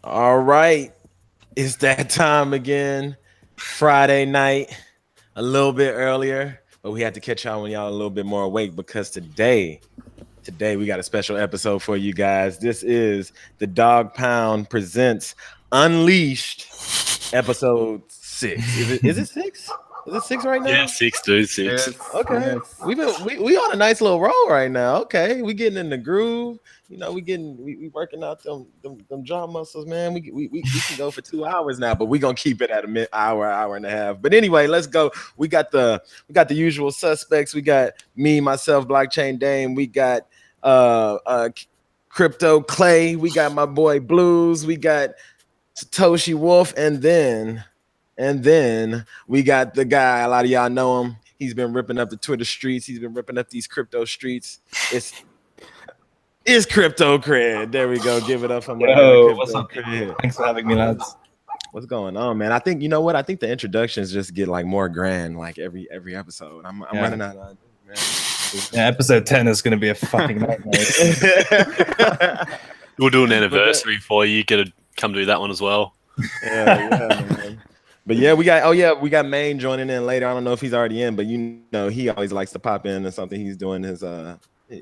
All right, it's that time again. Friday night, a little bit earlier, but we had to catch y'all when y'all a little bit more awake because today we got a special episode for you guys. This is the Dog Pound presents Unleashed, episode 6. Is it 6? Is it 6 right Yeah, now? 6, dude, 6. Okay, Yes. we on a nice little roll right now. Okay, we getting in the groove. You know, we working out them jaw muscles, man. We can go for 2 hours now, but we gonna keep it at hour and a half. But anyway, let's go. We got the usual suspects. We got me, myself, blockchain Dame. We got uh uh crypto Clay. We got my boy Blues. We got Satoshi Wolf, and then we got the guy, a lot of y'all know him. He's been ripping up the Twitter streets. He's been ripping up these crypto streets. It's crypto cred. There we go. Give it up for my guy, Yo, what's crypto up? cred. Thanks for having me, lads. What's going on, man? I think you know what? I think the introductions just get like more grand, like every episode. I'm Yeah. running out of man. Yeah, episode 10 is going to be a fucking nightmare. We'll do an anniversary for you. Get to come do that one as well. Yeah, man. But yeah, we got Maine joining in later. I don't know if he's already in, but you know he always likes to pop in and something he's doing his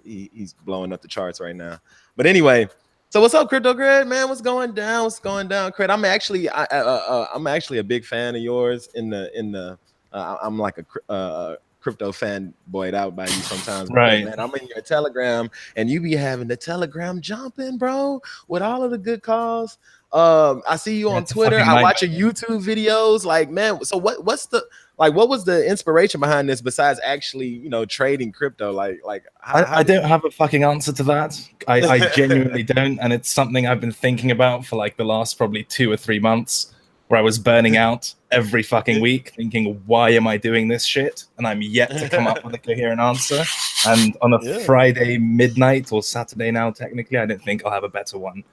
he's blowing up the charts right now. But anyway, so what's up, Crypto Cred, man? What's going down? Cred? I'm actually a big fan of yours. I'm like a crypto fan boyed out by you sometimes. Right. Man, I'm in your Telegram, and you be having the Telegram jumping, bro, with all of the good calls. I see you on Twitter. I watch your YouTube videos. Like, man, so what was the inspiration behind this besides actually, trading crypto? I don't have a fucking answer to that. I genuinely don't. And it's something I've been thinking about for like the last probably 2 or 3 months, where I was burning out every fucking week thinking, why am I doing this shit? And I'm yet to come up with a coherent answer. And on a Friday midnight, or Saturday now, technically, I don't think I'll have a better one.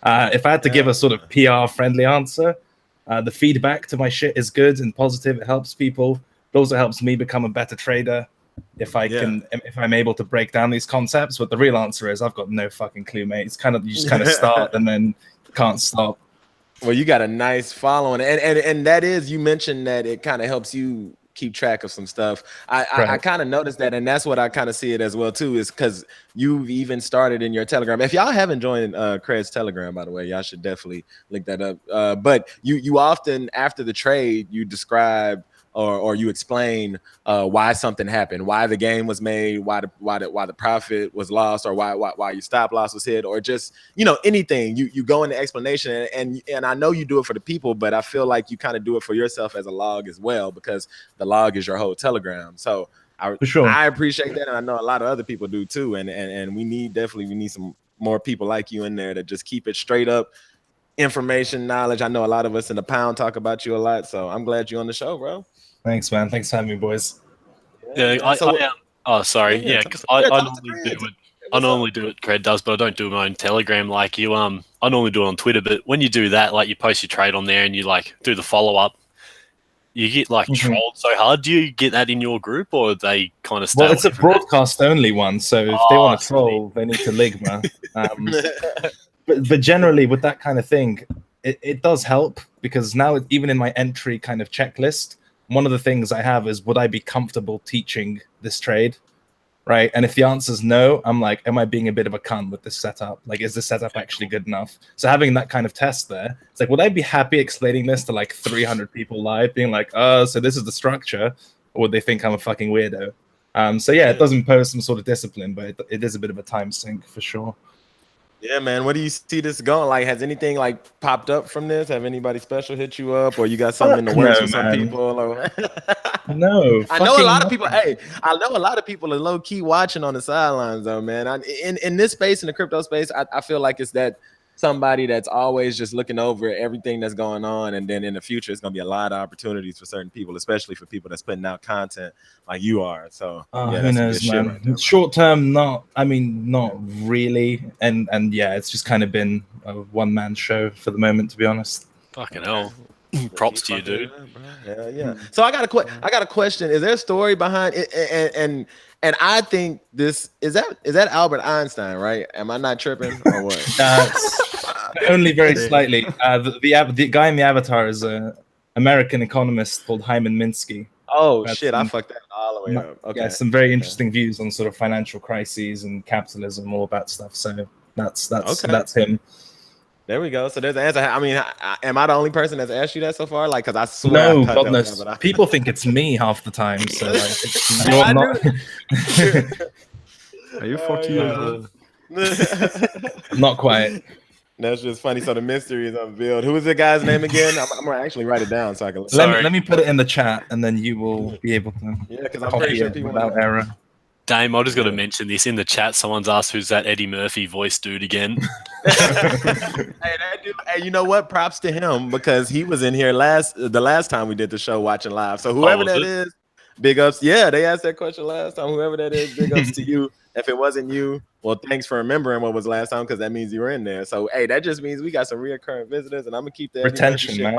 If I had to give a sort of PR friendly answer, the feedback to my shit is good and positive. It helps people. It also helps me become a better trader if I'm able to break down these concepts. But the real answer is I've got no fucking clue, mate. It's you just kind of start and then can't stop. Well, you got a nice following, and that is, you mentioned that it kind of helps you keep track of some stuff. I kind of noticed that, and that's what I kind of see it as well too, is because you've even started in your Telegram. If y'all haven't joined Cred's Telegram, by the way, y'all should definitely link that up. But you often, after the trade, you describe or you explain why something happened, why the game was made, why the profit was lost, or why your stop loss was hit, or just anything. You go into explanation, and I know you do it for the people, but I feel like you kind of do it for yourself as a log as well, because the log is your whole Telegram. So For sure. I appreciate that, and I know a lot of other people do too. And we need some more people like you in there to just keep it straight up information, knowledge. I know a lot of us in the pound talk about you a lot, so I'm glad you're on the show, bro. Thanks, man. Thanks for having me, boys. Yeah, sorry. Yeah, because I normally do it. Cred does, but I don't do my own Telegram like you. I normally do it on Twitter, but when you do that, like you post your trade on there and you like do the follow up, you get like trolled so hard. Do you get that in your group, or they kind of stay? Well, it's a broadcast only one, so if they want to troll, they need to ligma. But generally, with that kind of thing, it does help, because now even in my entry kind of checklist, one of the things I have is, would I be comfortable teaching this trade? Right. And if the answer is no, I'm like, am I being a bit of a cunt with this setup? Like, is this setup actually good enough? So having that kind of test there, it's like, would I be happy explaining this to like 300 people live, being like, oh, so this is the structure? Or would they think I'm a fucking weirdo? So yeah, it does impose some sort of discipline, but it is a bit of a time sink for sure. Yeah, man. What do you see this going? Like, has anything like popped up from this? Have anybody special hit you up, or you got something in the works with some people? Or... No, I know a lot of people. Hey, I know a lot of people are low key watching on the sidelines, though, man. In this space, in the crypto space, I feel like it's that somebody that's always just looking over everything that's going on, and then in the future, it's gonna be a lot of opportunities for certain people, especially for people that's putting out content like you are. So yeah, who knows, man? Right there, short term, not really, and yeah, it's just kind of been a one-man show for the moment, to be honest. Fucking hell. Props to you, dude. Yeah. So I got a question. Is there a story behind it? And I think this is that Albert Einstein, right? Am I not tripping or what? Only very slightly. The guy in the avatar is an American economist called Hyman Minsky. Oh shit! I fucked that all the way up. Okay. Yeah, some very interesting views on sort of financial crises and capitalism, all that stuff. So that's him. There we go. So there's the answer. I mean, am I the only person that's asked you that so far? Like, because I swear, No, I God knows. People think it's me half the time. So like, you're not. Are you 40 years old? Not quite. That's just funny. So the mystery is unveiled. Who is the guy's name again? I'm gonna actually write it down so I can. Let me put it in the chat, and then you will be able to. Yeah, because I'm pretty sure people without error. Dame, I just got to mention this in the chat. Someone's asked who's that Eddie Murphy voice dude again. Hey, that dude, hey, you know what? Props to him because he was in here the last time we did the show watching live. So whoever that is, big ups. Yeah, they asked that question last time. Whoever that is, big ups to you. If it wasn't you, well, thanks for remembering what was last time because that means you were in there. So hey, that just means we got some reoccurring visitors, and I'm gonna keep that retention, man.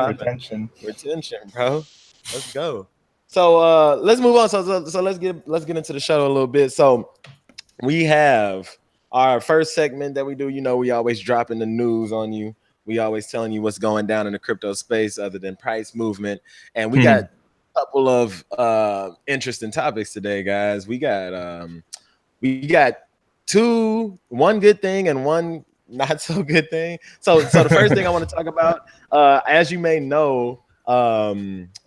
Retention, bro. Let's go. So let's move on. So let's get into the show a little bit. So we have our first segment that we do. You know, we always dropping the news on you. We always telling you what's going down in the crypto space other than price movement. And we got a couple of interesting topics today, guys. We got one good thing and one not so good thing. So the first thing I want to talk about, as you may know,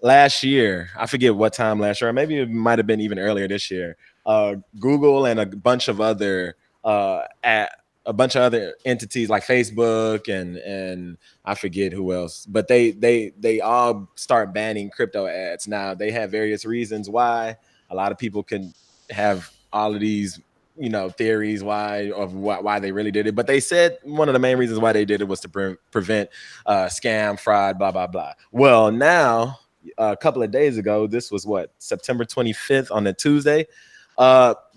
last year, I forget what time last year, or maybe it might have been even earlier this year, Google and a bunch of other entities like Facebook and I forget who else, but they all start banning crypto ads. Now they have various reasons why. A lot of people can have all of these theories why they really did it, but they said one of the main reasons why they did it was to prevent scam, fraud, blah blah blah. Well, now a couple of days ago, this was September 25th on a Tuesday,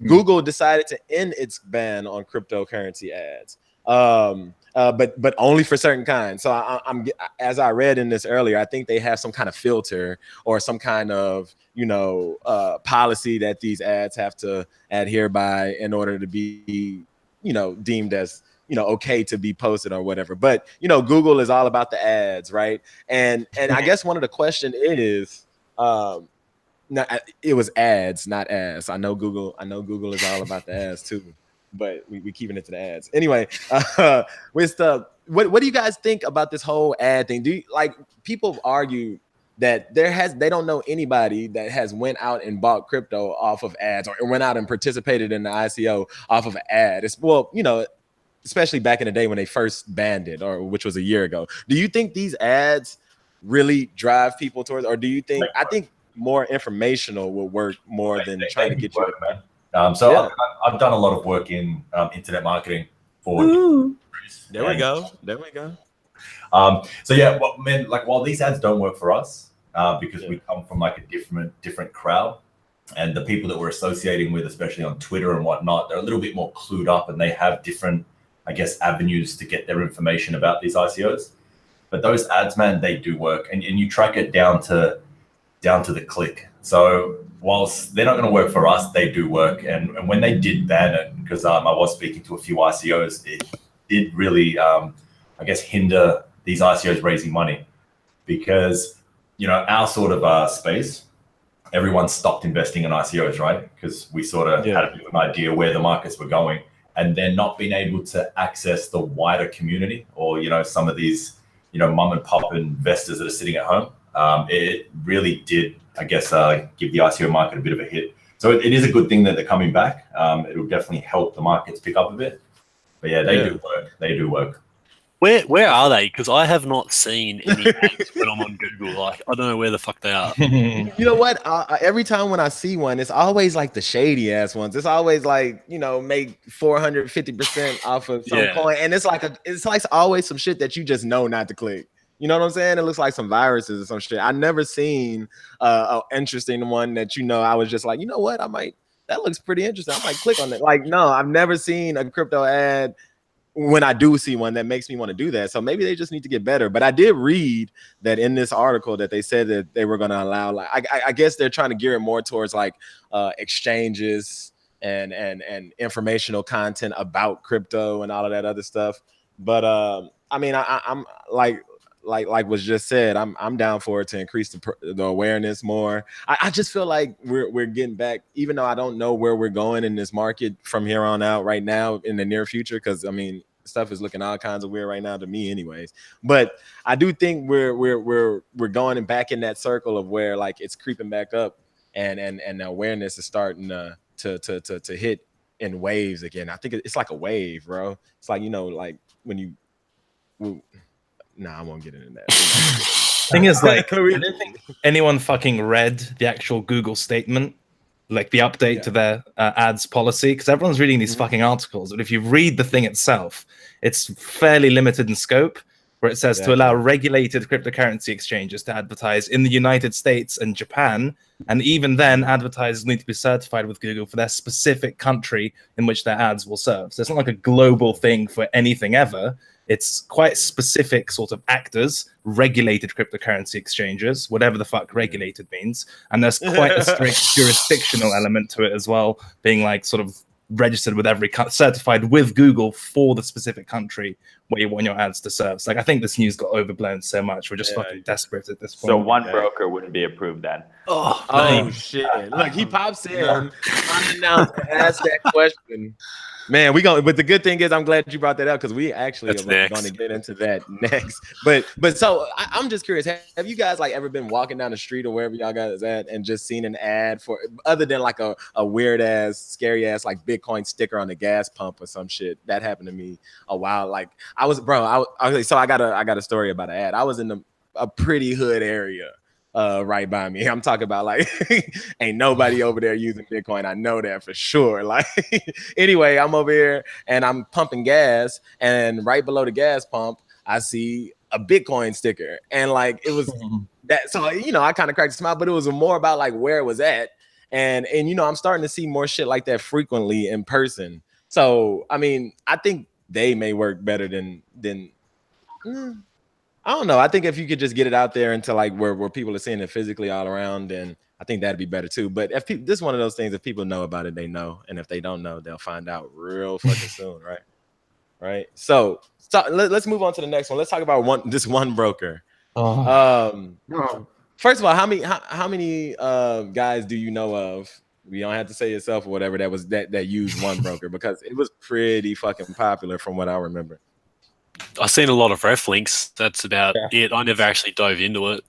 Google decided to end its ban on cryptocurrency ads, but only for certain kinds. So I'm as I read in this earlier, I think they have some kind of filter or some kind of policy that these ads have to adhere by in order to be deemed as okay to be posted or whatever. But Google is all about the ads, right? And I guess one of the question is no, it was ads, not ads. I know Google is all about the ads too, but we keeping it to the ads anyway. With what do you guys think about this whole ad thing? Do you, like, people argue that they don't know anybody that has went out and bought crypto off of ads or went out and participated in the ICO off of an ad. It's especially back in the day when they first banned it, or which was a year ago. Do you think these ads really drive people towards, or do you think I think more informational will work more than trying to get you to, man. I've done a lot of work in internet marketing for There we go. So yeah, while these ads don't work for us, because we come from like a different crowd, and the people that we're associating with, especially on Twitter and whatnot, they're a little bit more clued up and they have different, I guess, avenues to get their information about these ICOs. But those ads, man, they do work, and you track it down to the click. So whilst they're not going to work for us, they do work. And when they did ban it, because I was speaking to a few ICOs, it did really, I guess, hinder these ICOs raising money, because our sort of space, everyone stopped investing in ICOs, right? Because we sort of had a bit of an idea where the markets were going, and then not being able to access the wider community or some of these mom and pop investors that are sitting at home. It really did, I guess, give the ICO market a bit of a hit. So it is a good thing that they're coming back. It will definitely help the markets pick up a bit. But yeah, they do work. They do work. Where are they? Because I have not seen any ads when I'm on Google. Like, I don't know where the fuck they are. You know what? Every time when I see one, it's always like the shady ass ones. It's always like, make 450% off of some coin, and it's like always some shit that you just know not to click. You know what I'm saying? It looks like some viruses or some shit. I've never seen an interesting one that I was just like, you know what? That looks pretty interesting. I might click on it. Like, no, I've never seen a crypto ad. When I do see one that makes me want to do that. So maybe they just need to get better. But I did read that in this article that they said that they were going to allow, like, I guess they're trying to gear it more towards like exchanges and informational content about crypto and all of that other stuff. But I mean, I'm like was just said, I'm down for it to increase the awareness more. I just feel like we're getting back, even though I don't know where we're going in this market from here on out right now in the near future, because I mean stuff is looking all kinds of weird right now to me anyways. But I do think we're going back in that circle of where like it's creeping back up, and the awareness is starting to hit in waves again. I think it's like a wave, bro. It's like, you know, like when you I won't get into that. Thing is, like, I don't think anyone fucking read the actual Google statement, like the update to their ads policy, because everyone's reading these fucking articles. But if you read the thing itself, it's fairly limited in scope, where it says to allow regulated cryptocurrency exchanges to advertise in the United States and Japan, and even then, advertisers need to be certified with Google for their specific country in which their ads will serve. So it's not like a global thing for anything ever. It's quite specific sort of actors, regulated cryptocurrency exchanges, whatever the fuck regulated means. And there's quite a strict jurisdictional element to it as well, being like sort of registered with certified with Google for the specific country where you want your ads to serve. So, like, I think this news got overblown so much. We're just fucking desperate at this point. So OneBroker wouldn't be approved then. Oh shit! Look, he pops in unannounced, asked that question. Man, but the good thing is, I'm glad you brought that up, because we actually are going to get into that next. But so I'm just curious, have you guys like ever been walking down the street or wherever y'all guys at and just seen an ad for, other than like a weird ass, scary ass like Bitcoin sticker on the gas pump or some shit? That happened to me a while. Like I got a story about an ad. I was in a pretty hood area. Right by me. I'm talking about like ain't nobody over there using Bitcoin. I know that for sure. Like anyway, I'm over here and I'm pumping gas, and right below the gas pump, I see a Bitcoin sticker. And like it was that, so you know, I kind of cracked a smile, but it was more about like where it was at. And you know, I'm starting to see more shit like that frequently in person. So I mean, I think they may work better than I don't know. I think if you could just get it out there into like where people are seeing it physically all around, then I think that'd be better too. But if this is one of those things, if people know about it, they know, and if they don't know, they'll find out real fucking soon, right? Right. So let's move on to the next one. Let's talk about OneBroker. First of all, how many guys do you know of? You don't have to say yourself or whatever that used OneBroker, because it was pretty fucking popular from what I remember. I've seen a lot of ref links. That's about it. I never actually dove into it.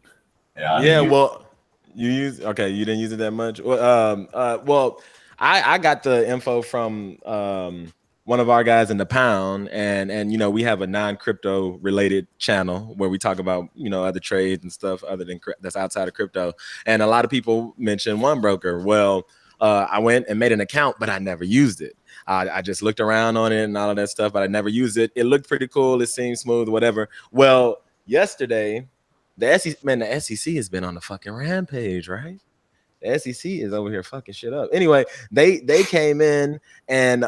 Well, you didn't use it that much. Well, I got the info from one of our guys in the Pound, and you know, we have a non-crypto related channel where we talk about, you know, other trades and stuff other than that's outside of crypto. And a lot of people mention OneBroker. Well, I went and made an account, but I never used it. I just looked around on it and all of that stuff, but I never used it. It looked pretty cool. It seemed smooth, whatever. Well, yesterday, the SEC has been on the fucking rampage, right? The SEC is over here fucking shit up. Anyway, they came in and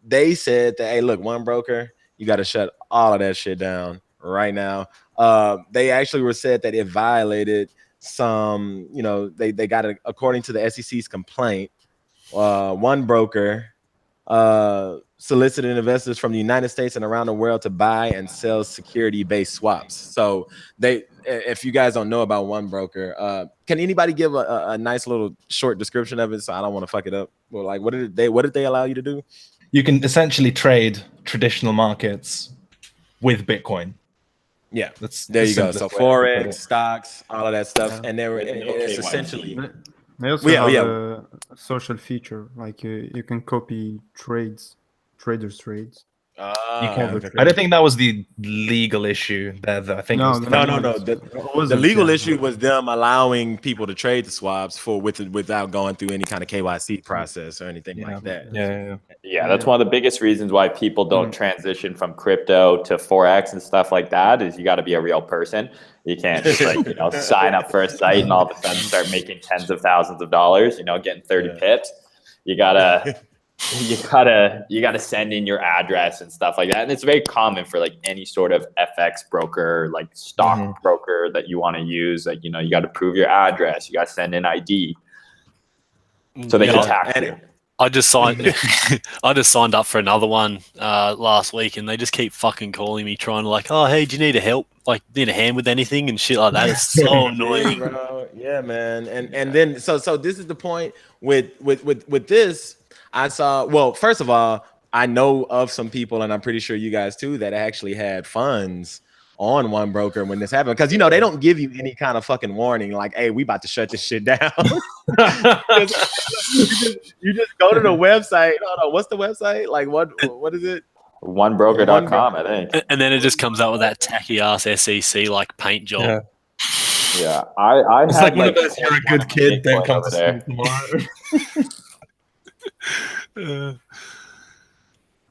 they said that, hey, look, OneBroker, you got to shut all of that shit down right now. They actually were said that it violated some, you know, they got it according to the SEC's complaint. OneBroker solicited investors from the United States and around the world to buy and sell security-based swaps. So if you guys don't know about OneBroker, can anybody give a nice little short description of it? So I don't want to fuck it up. Well, like, what did they allow you to do? You can essentially trade traditional markets with Bitcoin. Yeah, there you go. So forex, stocks, all of that stuff, and it's essentially. They also have a social feature, like you can copy traders' trades. I don't think that was the legal issue there, though. I think no. The legal issue was them allowing people to trade the swaps without going through any kind of KYC process or anything like that. Yeah, that's one of the biggest reasons why people don't transition from crypto to forex and stuff like that. Is you got to be a real person. You can't just like sign up for a site and all of a sudden start making tens of thousands of dollars. Getting 30 pips. You gotta send in your address and stuff like that. And it's very common for like any sort of FX broker, like stock broker that you want to use. Like, you got to prove your address. You got to send in ID so they can tax you. I just signed. I just signed up for another one last week, and they just keep fucking calling me, trying to like, oh hey, do you need a help? Like, need a hand with anything and shit like that. It's so annoying, bro. Yeah, man. And then so this is the point with this. I saw. Well, first of all, I know of some people, and I'm pretty sure you guys too, that actually had funds on OneBroker when this happened, because they don't give you any kind of fucking warning like, hey, we about to shut this shit down. you just go to the website. Hold on, what's the website? Like what is it? OneBroker.com, I think. and then it just comes out with that tacky ass SEC like paint job. Yeah, I it's had like one of those, you're a good kid, don't come to there. school tomorrow.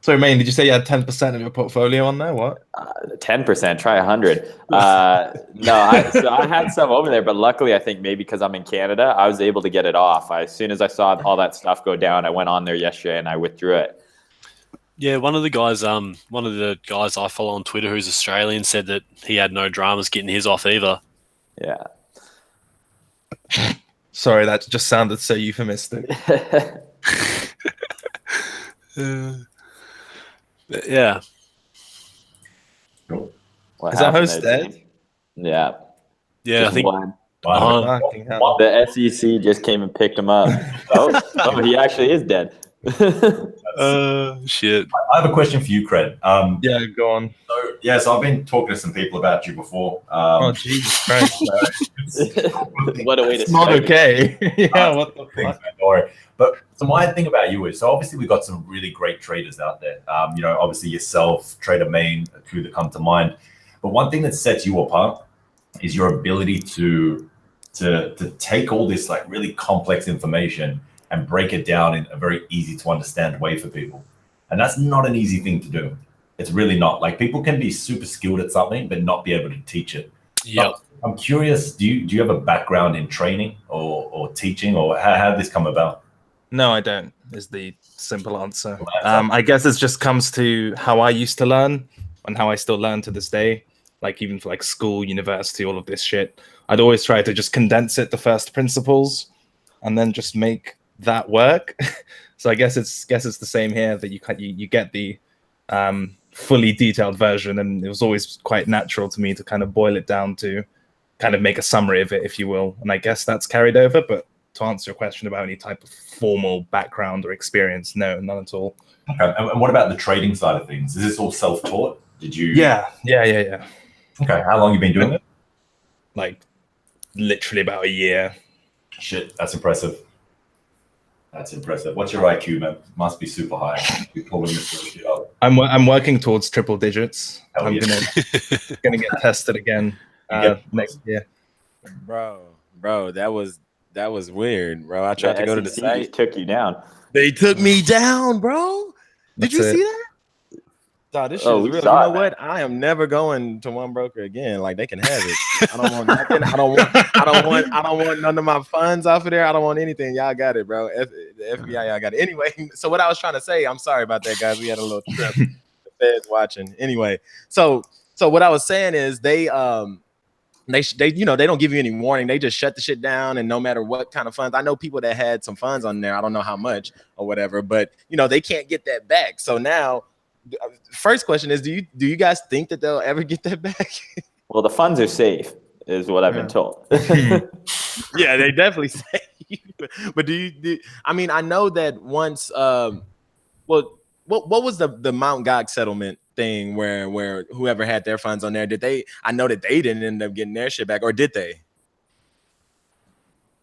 So, Maine, did you say you had 10% of your portfolio on there? What? 10%. Try 100. No, I had some over there, but luckily, I think maybe because I'm in Canada, I was able to get it off. As soon as I saw all that stuff go down, I went on there yesterday and I withdrew it. Yeah, one of the guys I follow on Twitter who's Australian said that he had no dramas getting his off either. Yeah. Sorry, that just sounded so euphemistic. Yeah. Cool. Is that host dead? Yeah. Yeah, just I think the SEC just came and picked him up. oh, he actually is dead. Shit. I have a question for you, Cred. Yeah, go on. So I've been talking to some people about you before. Oh, Jesus Christ. What a way to It's not okay. Yeah, what the fuck? Don't worry. But so my thing about you is, so obviously we've got some really great traders out there. Obviously yourself, Trader Main, a few that come to mind. But one thing that sets you apart is your ability to take all this like really complex information and break it down in a very easy to understand way for people. And that's not an easy thing to do. It's really not. Like, people can be super skilled at something, but not be able to teach it. Yeah. I'm curious, do you have a background in training or teaching, or how did this come about? No, I don't, is the simple answer. I guess it just comes to how I used to learn and how I still learn to this day. Like, even for like school, university, all of this shit, I'd always try to just condense it to first principles and then just make that work. So I guess it's the same here, that you get the fully detailed version, and it was always quite natural to me to kind of boil it down to kind of make a summary of it, if you will. And I guess that's carried over. But to answer your question about any type of formal background or experience, no, none at all. Okay. And what about the trading side of things? Is this all self-taught? Did you? Yeah. Okay. How long have you been doing it? Like, literally about a year. Shit, that's impressive. That's impressive. What's your IQ, man? Must be super high. You're pulling this shit up. I'm working towards triple digits. Hell I'm yeah. gonna get tested again next year. Bro, that was weird, bro. I tried to go to the SEC site. just took you down. They took me down, bro. Did you see that? Oh, this shit is real. You know what? I am never going to OneBroker again. Like, they can have it. I don't want nothing. I don't want none of my funds off of there. I don't want anything. Y'all got it, bro. The FBI, y'all got it. Anyway, so what I was trying to say, I'm sorry about that, guys. We had a little trip. The Feds watching. Anyway, so what I was saying is they don't give you any warning. They just shut the shit down, and no matter what kind of funds. I know people that had some funds on there. I don't know how much or whatever, but they can't get that back. So now, first question is, do you guys think that they'll ever get that back? Well, the funds are safe, is what I've been told. Yeah, they definitely safe. But I mean, I know that once, what was the Mount Gox settlement thing where whoever had their funds on there, I know that they didn't end up getting their shit back, or did they?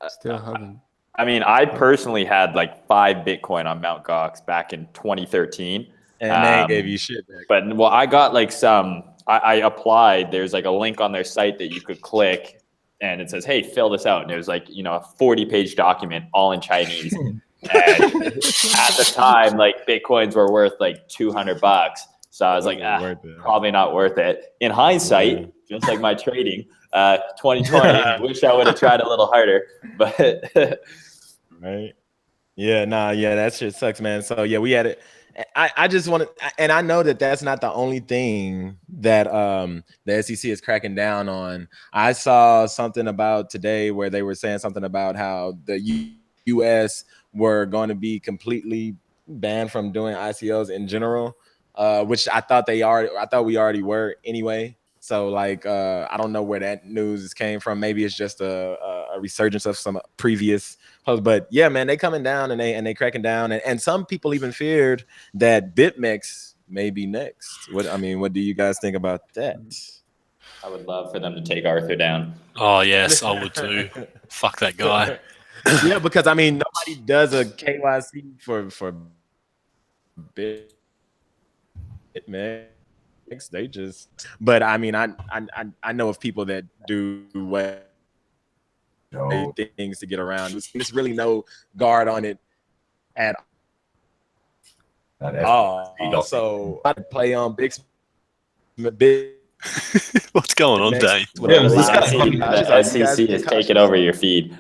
Still haven't. I mean, I personally had like 5 Bitcoin on Mount Gox back in 2013. And they gave you shit back. But I got like I applied. There's like a link on their site that you could click, and it says, hey, fill this out. And it was like, a 40-page document all in Chinese. And at the time, like, Bitcoins were worth like $200. So I was like, probably not worth it. In hindsight, just like my trading, 2020, I wish I would have tried a little harder. But right. Yeah, that shit sucks, man. So yeah, we had it. I just want to, and I know that that's not the only thing that the SEC is cracking down on. I saw something about today where they were saying something about how the U.S. were going to be completely banned from doing ICOs in general, which I thought we already were anyway. So like, I don't know where that news came from. Maybe it's just a resurgence of some previous posts. But yeah, man, they coming down and they cracking down. And some people even feared that BitMEX may be next. What do you guys think about that? I would love for them to take Arthur down. Oh yes, I would too. Fuck that guy. Yeah, because I mean, nobody does a KYC for BitMEX. They just, but I mean, I know of people that do things to get around. There's really no guard on it at all. So I play on big. What's going on, Dave? Yeah, the SEC is taking over your feed.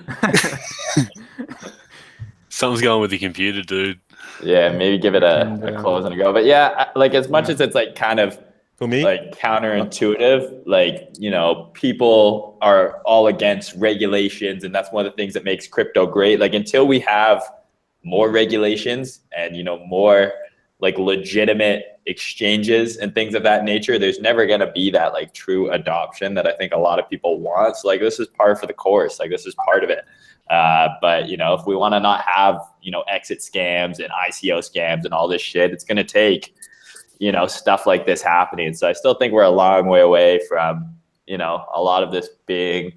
Something's going with the computer, dude. Yeah, maybe give it a close and a go. But yeah, like as much as it's like kind of like counterintuitive, like, you know, people are all against regulations, and that's one of the things that makes crypto great. Like until we have more regulations and, you know, more like legitimate exchanges and things of that nature, there's never going to be that like true adoption that I think a lot of people want. So like this is par for the course, like this is part of it. But you know, if we want to not have, you know, exit scams and ICO scams and all this shit, it's going to take, you know, stuff like this happening. So I still think we're a long way away from, you know, a lot of this being,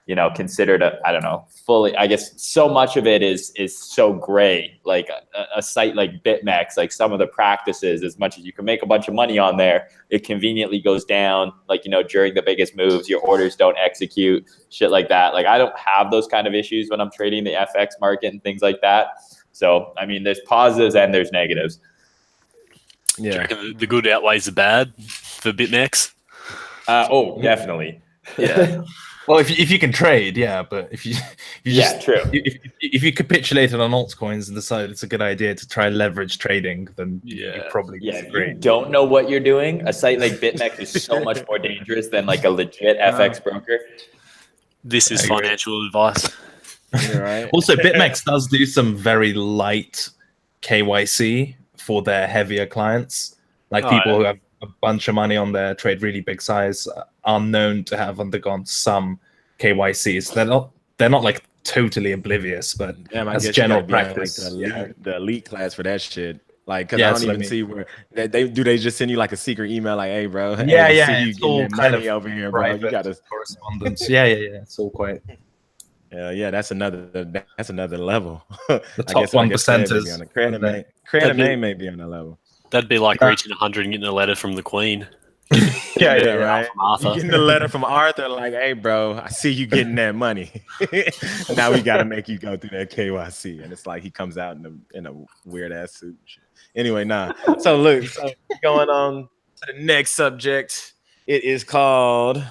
you know, considered I don't know, fully, I guess so much of it is so gray, like a site like BitMEX, like some of the practices, as much as you can make a bunch of money on there, it conveniently goes down, like, you know, during the biggest moves, your orders don't execute, shit like that. Like I don't have those kind of issues when I'm trading the FX market and things like that. So, I mean, there's positives and there's negatives. Yeah. Do you reckon the good outweighs the bad for BitMEX? Oh, definitely. Yeah. Well, if you can trade, yeah, but if you true. If you capitulated on altcoins and decide it's a good idea to try leverage trading, then you probably disagree. If you don't know what you're doing, a site like BitMEX is so much more dangerous than like a legit FX broker. This is financial advice. Right. Also, BitMEX does do some very light KYC for their heavier clients, like people who have a bunch of money on there, trade really big size, are known to have undergone some KYCs. They're not like totally oblivious, but as general practice, like the elite class for that shit. Like, cause I don't even see where they just send you like a secret email, like, hey, bro, see you getting money over here, bro. You got to correspondence. Yeah. It's all quite. Yeah, that's another level. The top 1%ers on the credit name may be on that level. That'd be like reaching 100 and getting a letter from the Queen. Yeah, right. You getting a letter from Arthur, like, hey, bro, I see you getting that money. Now we got to make you go through that KYC. And it's like he comes out in a weird ass suit. Anyway, So look, going on to the next subject. It is called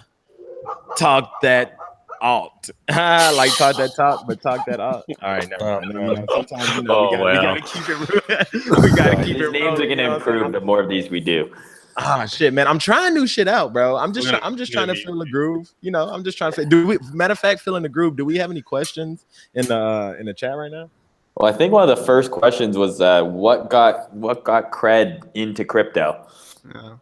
Talk That Alt. Like talk that talk, but talk that alt. All right, no. Sometimes, you know, we gotta keep it real. We gotta keep it real. Names are gonna improve the more of these we do. Ah, shit, man. I'm trying new shit out, bro. I'm just trying to feel the groove. You know, I'm just trying to matter of fact, feeling the groove. Do we have any questions in the chat right now? Well, I think one of the first questions was what got cred into crypto? Yeah.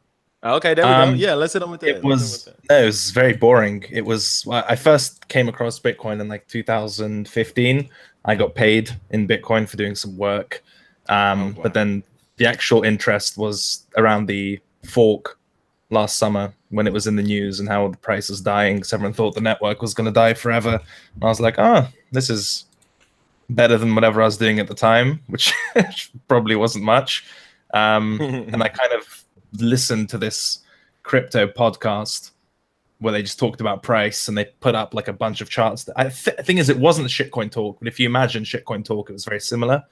Okay, there we go. Yeah, let's hit on with that. It was very boring. It was, I first came across Bitcoin in like 2015. I got paid in Bitcoin for doing some work. But then the actual interest was around the fork last summer when it was in the news and how the price was dying because everyone thought the network was going to die forever. And I was like, this is better than whatever I was doing at the time, which probably wasn't much. And I kind of listened to this crypto podcast where they just talked about price and they put up like a bunch of charts. The thing is, it wasn't shitcoin talk, but if you imagine shitcoin talk, it was very similar.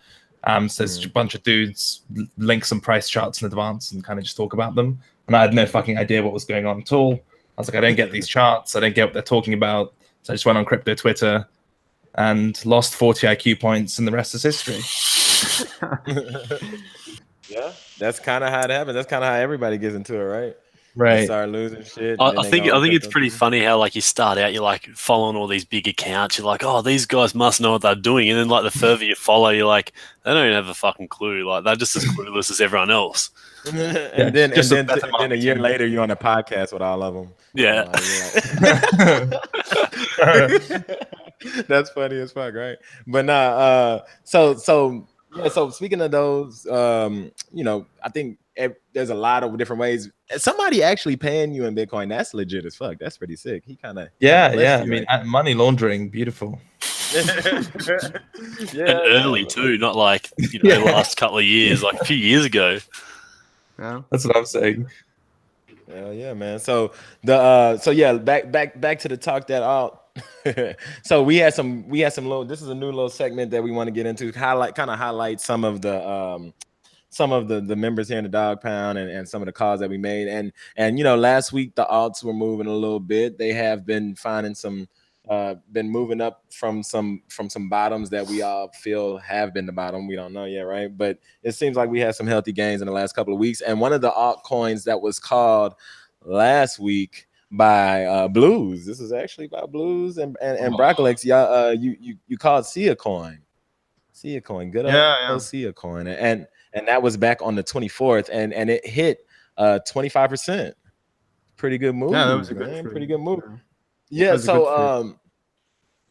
So there's a bunch of dudes link some price charts in advance and kind of just talk about them. And I had no fucking idea what was going on at all. I was like, I don't get these charts. I don't get what they're talking about. So I just went on crypto Twitter and lost 40 IQ points, and the rest is history. Yeah, that's kind of how it happens. That's kind of how everybody gets into it, right? Right. Start losing shit. I think it's pretty funny how like you start out, you're like following all these big accounts. You're like, oh, these guys must know what they're doing, and then like the further you follow, you're like, they don't even have a fucking clue. Like they're just as clueless as everyone else. and then a year later, you're on a podcast with all of them. Yeah, that's funny as fuck, right? But nah, so speaking of those, I think there's a lot of different ways. Somebody actually paying you in Bitcoin, that's legit as fuck. That's pretty sick. He kind of I mean, money laundering, beautiful. And early too, not like the last couple of years, like a few years ago. Yeah, that's what I'm saying. Hell yeah, man. So back to the talk that all. So we had some little. This is a new little segment that we want to get into. Highlight some of the members here in the Dog Pound and some of the calls that we made. And last week the alts were moving a little bit. They have been finding some. Been moving up from some bottoms that we all feel have been the bottom. We don't know yet, right? But it seems like we had some healthy gains in the last couple of weeks. And one of the altcoins that was called last week by Blues. This is actually by Blues and Brocolex. Y'all, you called Sia Coin. Good old Sia Coin. And that was back on the 24th, and it hit 25%. Pretty good move. Yeah, that was a pretty good move. Yeah. So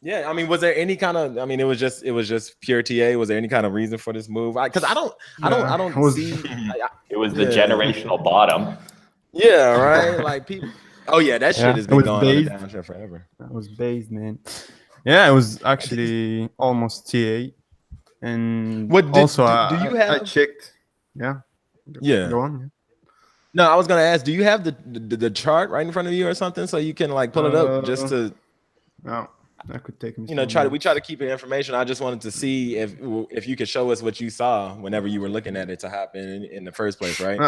I mean, was there any kind of? I mean, it was just pure TA. Was there any kind of reason for this move? Because I don't see. It was the generational bottom. Yeah. Right. Like people. Oh yeah, that shit has been going on down forever. That was based, man. Yeah, it was actually almost TA. And also, I checked. Yeah. Go on. Yeah. No, I was gonna ask. Do you have the chart right in front of you or something so you can like pull it up just to? No, that could take me. We try to keep it information. I just wanted to see if you could show us what you saw whenever you were looking at it to hop in the first place, right?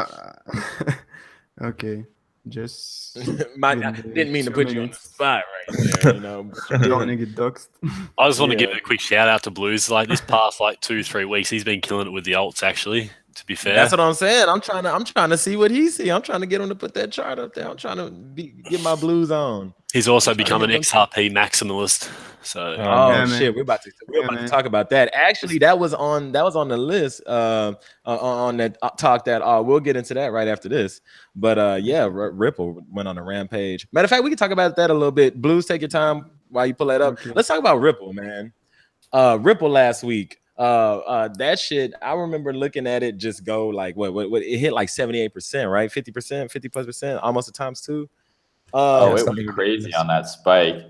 Okay. Just didn't mean to put you on the spot right there, don't want to get doxed. I just want to give a quick shout out to Blues. Like this past 2-3 weeks, he's been killing it with the alts. Actually, to be fair, that's what I'm saying. I'm trying to see what he see. I'm trying to get him to put that chart up there. I'm trying to get my Blues on. He's also become an XRP maximalist. So shit, we're about to talk about that. Actually, that was on the list on that talk that we'll get into that right after this. But Ripple went on a rampage. Matter of fact, we can talk about that a little bit. Blues, take your time while you pull that up. Okay. Let's talk about Ripple, man. Ripple last week. That shit, I remember looking at it just go like what it hit like 78%, right? 50%, 50+%, almost a times two. It was crazy on that spike.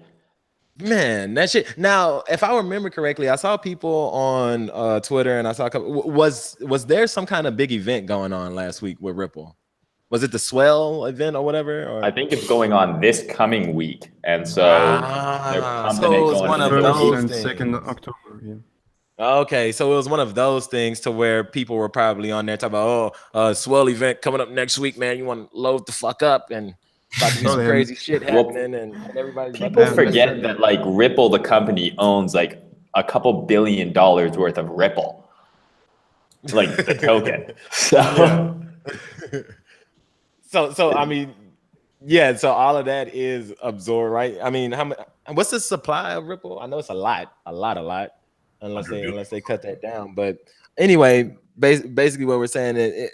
Man, that shit. Now, if I remember correctly, I saw people on Twitter, and I saw was there some kind of big event going on last week with Ripple? Was it the Swell event or whatever? Or? I think it's going on this coming week, and so they're pumping it was one of those things. 2nd October. Yeah. Okay, so it was one of those things to where people were probably on there talking about, Swell event coming up next week, man. You want to load the fuck up and. About to be some crazy shit happening, and everybody. People forget that like Ripple, the company, owns like a couple $2 billion worth of Ripple, like the token. So I mean, yeah. So all of that is absorbed, right? I mean, what's the supply of Ripple? I know it's a lot, unless they cut that down. But anyway, basically what we're saying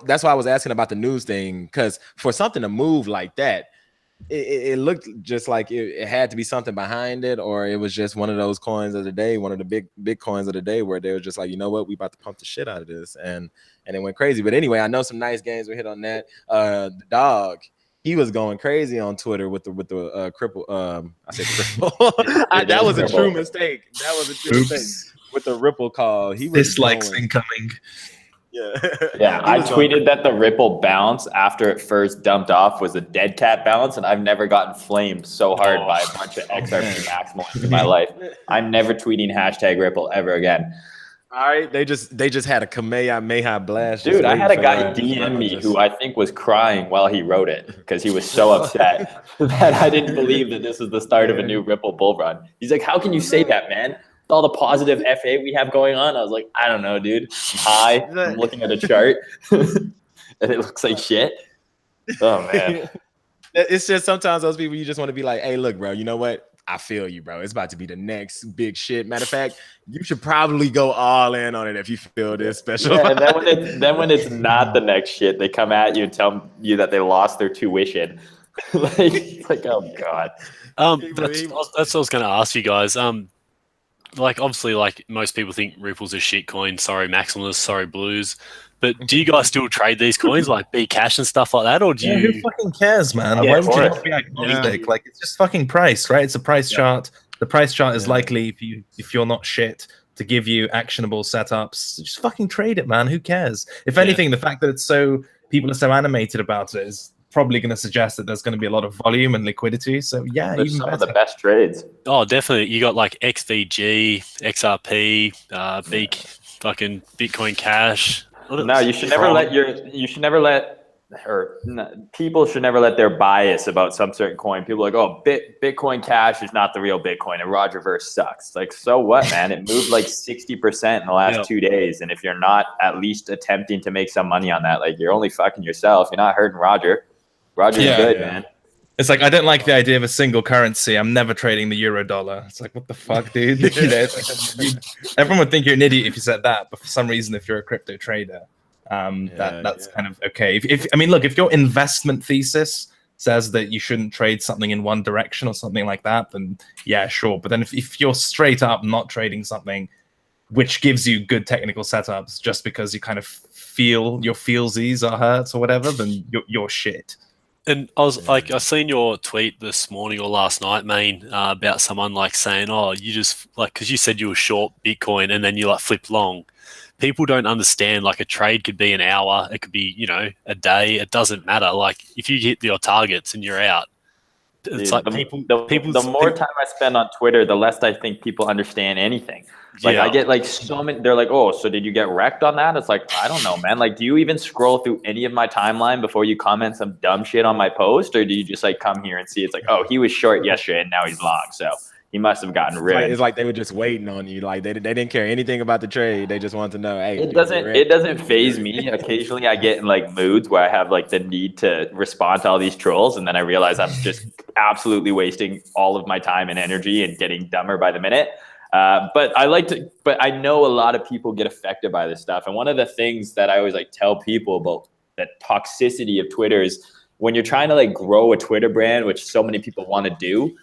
that's why I was asking about the news thing, because for something to move like that, it looked just like it had to be something behind it, or it was just one of those coins of the day, one of the big coins of the day, where they were just like, you know what, we about to pump the shit out of this, and it went crazy. But anyway, I know some nice gains were hit on that. The dog, he was going crazy on Twitter with the cripple. I said cripple. That was a true mistake. With the Ripple call. He was dislikes incoming. Yeah, I tweeted that the Ripple bounce after it first dumped off was a dead cat bounce, and I've never gotten flamed so hard by a bunch of XRP maximals in my life. I'm never tweeting #Ripple ever again. All right, they just had a Kamehameha blast. Dude, I had a guy DM me who I think was crying while he wrote it because he was so upset that I didn't believe that this was the start of a new Ripple bull run. He's like, how can you say that, man? All the positive FA we have going on. I was like, I don't know, dude. I'm high. I'm looking at a chart and it looks like shit. Oh man. It's just sometimes those people you just want to be like, hey, look, bro, you know what? I feel you, bro. It's about to be the next big shit. Matter of fact, you should probably go all in on it if you feel this special. Yeah, and then when it's not the next shit, they come at you and tell you that they lost their tuition. It's like, oh god. That's what I was going to ask you guys. Like obviously, like most people think Ripple's a shit coin. Sorry, Maximalist. Sorry, Blues. But do you guys still trade these coins like Bcash and stuff like that, or do you? Who fucking cares, man? Why would you not be agnostic? Like it's just fucking price, right? It's a price chart. The price chart is likely if you're not shit to give you actionable setups. Just fucking trade it, man. Who cares? If anything, the fact that people are so animated about it is probably going to suggest that there's going to be a lot of volume and liquidity. So yeah, even some of the best trades. Oh, definitely. You got like XVG, XRP, fucking Bitcoin Cash. No, you should never people should never let their bias about some certain coin. People are like, oh, Bitcoin Cash is not the real Bitcoin, and Rogerverse sucks. Like, so what, man? It moved like 60% in the last 2 days, and if you're not at least attempting to make some money on that, like you're only fucking yourself. You're not hurting Roger. Roger's good, man. It's like, I don't like the idea of a single currency. I'm never trading the euro dollar. It's like, what the fuck, dude? Everyone would think you're an idiot if you said that, but for some reason, if you're a crypto trader, that's kind of okay. If your investment thesis says that you shouldn't trade something in one direction or something like that, then yeah, sure. But then if you're straight up not trading something which gives you good technical setups just because you kind of feel your feelsies are hurt or whatever, then you're shit. And I was like, I seen your tweet this morning or last night, Main, about someone like saying, "Oh, you just like because you said you were short Bitcoin and then you like flipped long." People don't understand. Like a trade could be an hour, it could be a day. It doesn't matter. Like if you hit your targets and you're out, it's like the more time I spend on Twitter, the less I think people understand anything. Like I get like so many, they're like, oh, so did you get wrecked on that? It's like, I don't know, man. Like, do you even scroll through any of my timeline before you comment some dumb shit on my post? Or do you just like come here and see it's like, oh, he was short yesterday and now he's long. So he must have gotten rid. It's like they were just waiting on you. Like they didn't care anything about the trade. They just wanted to know, hey, it doesn't phase me. Occasionally I get in like moods where I have like the need to respond to all these trolls. And then I realize I'm just absolutely wasting all of my time and energy and getting dumber by the minute. But I know a lot of people get affected by this stuff. And one of the things that I always like tell people about the toxicity of Twitter is when you're trying to like grow a Twitter brand, which so many people want to do,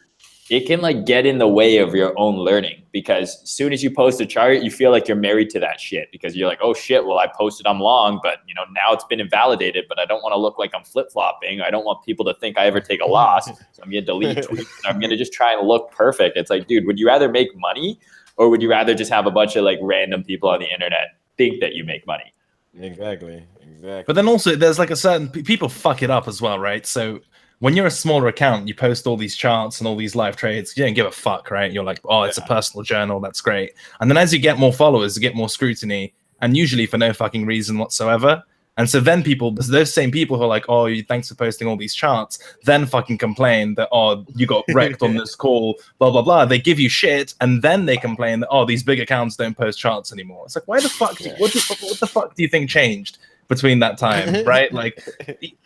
it can like get in the way of your own learning, because as soon as you post a chart, you feel like you're married to that shit because you're like, oh shit, well I posted I'm long, but now it's been invalidated, but I don't want to look like I'm flip-flopping. I don't want people to think I ever take a loss. So I'm going to delete tweets. I'm going to just try and look perfect. It's like, dude, would you rather make money or would you rather just have a bunch of like random people on the internet think that you make money? Exactly. But then also there's like a certain people fuck it up as well, right? So when you're a smaller account, you post all these charts and all these live trades. You don't give a fuck, right? You're like, oh, it's a personal journal. That's great. And then as you get more followers, you get more scrutiny, and usually for no fucking reason whatsoever. And so then those same people who are like, oh, thanks for posting all these charts, then fucking complain that, oh, you got wrecked on this call, blah, blah, blah. They give you shit, and then they complain that, oh, these big accounts don't post charts anymore. It's like, why the fuck? What the fuck do you think changed between that time, right? Like,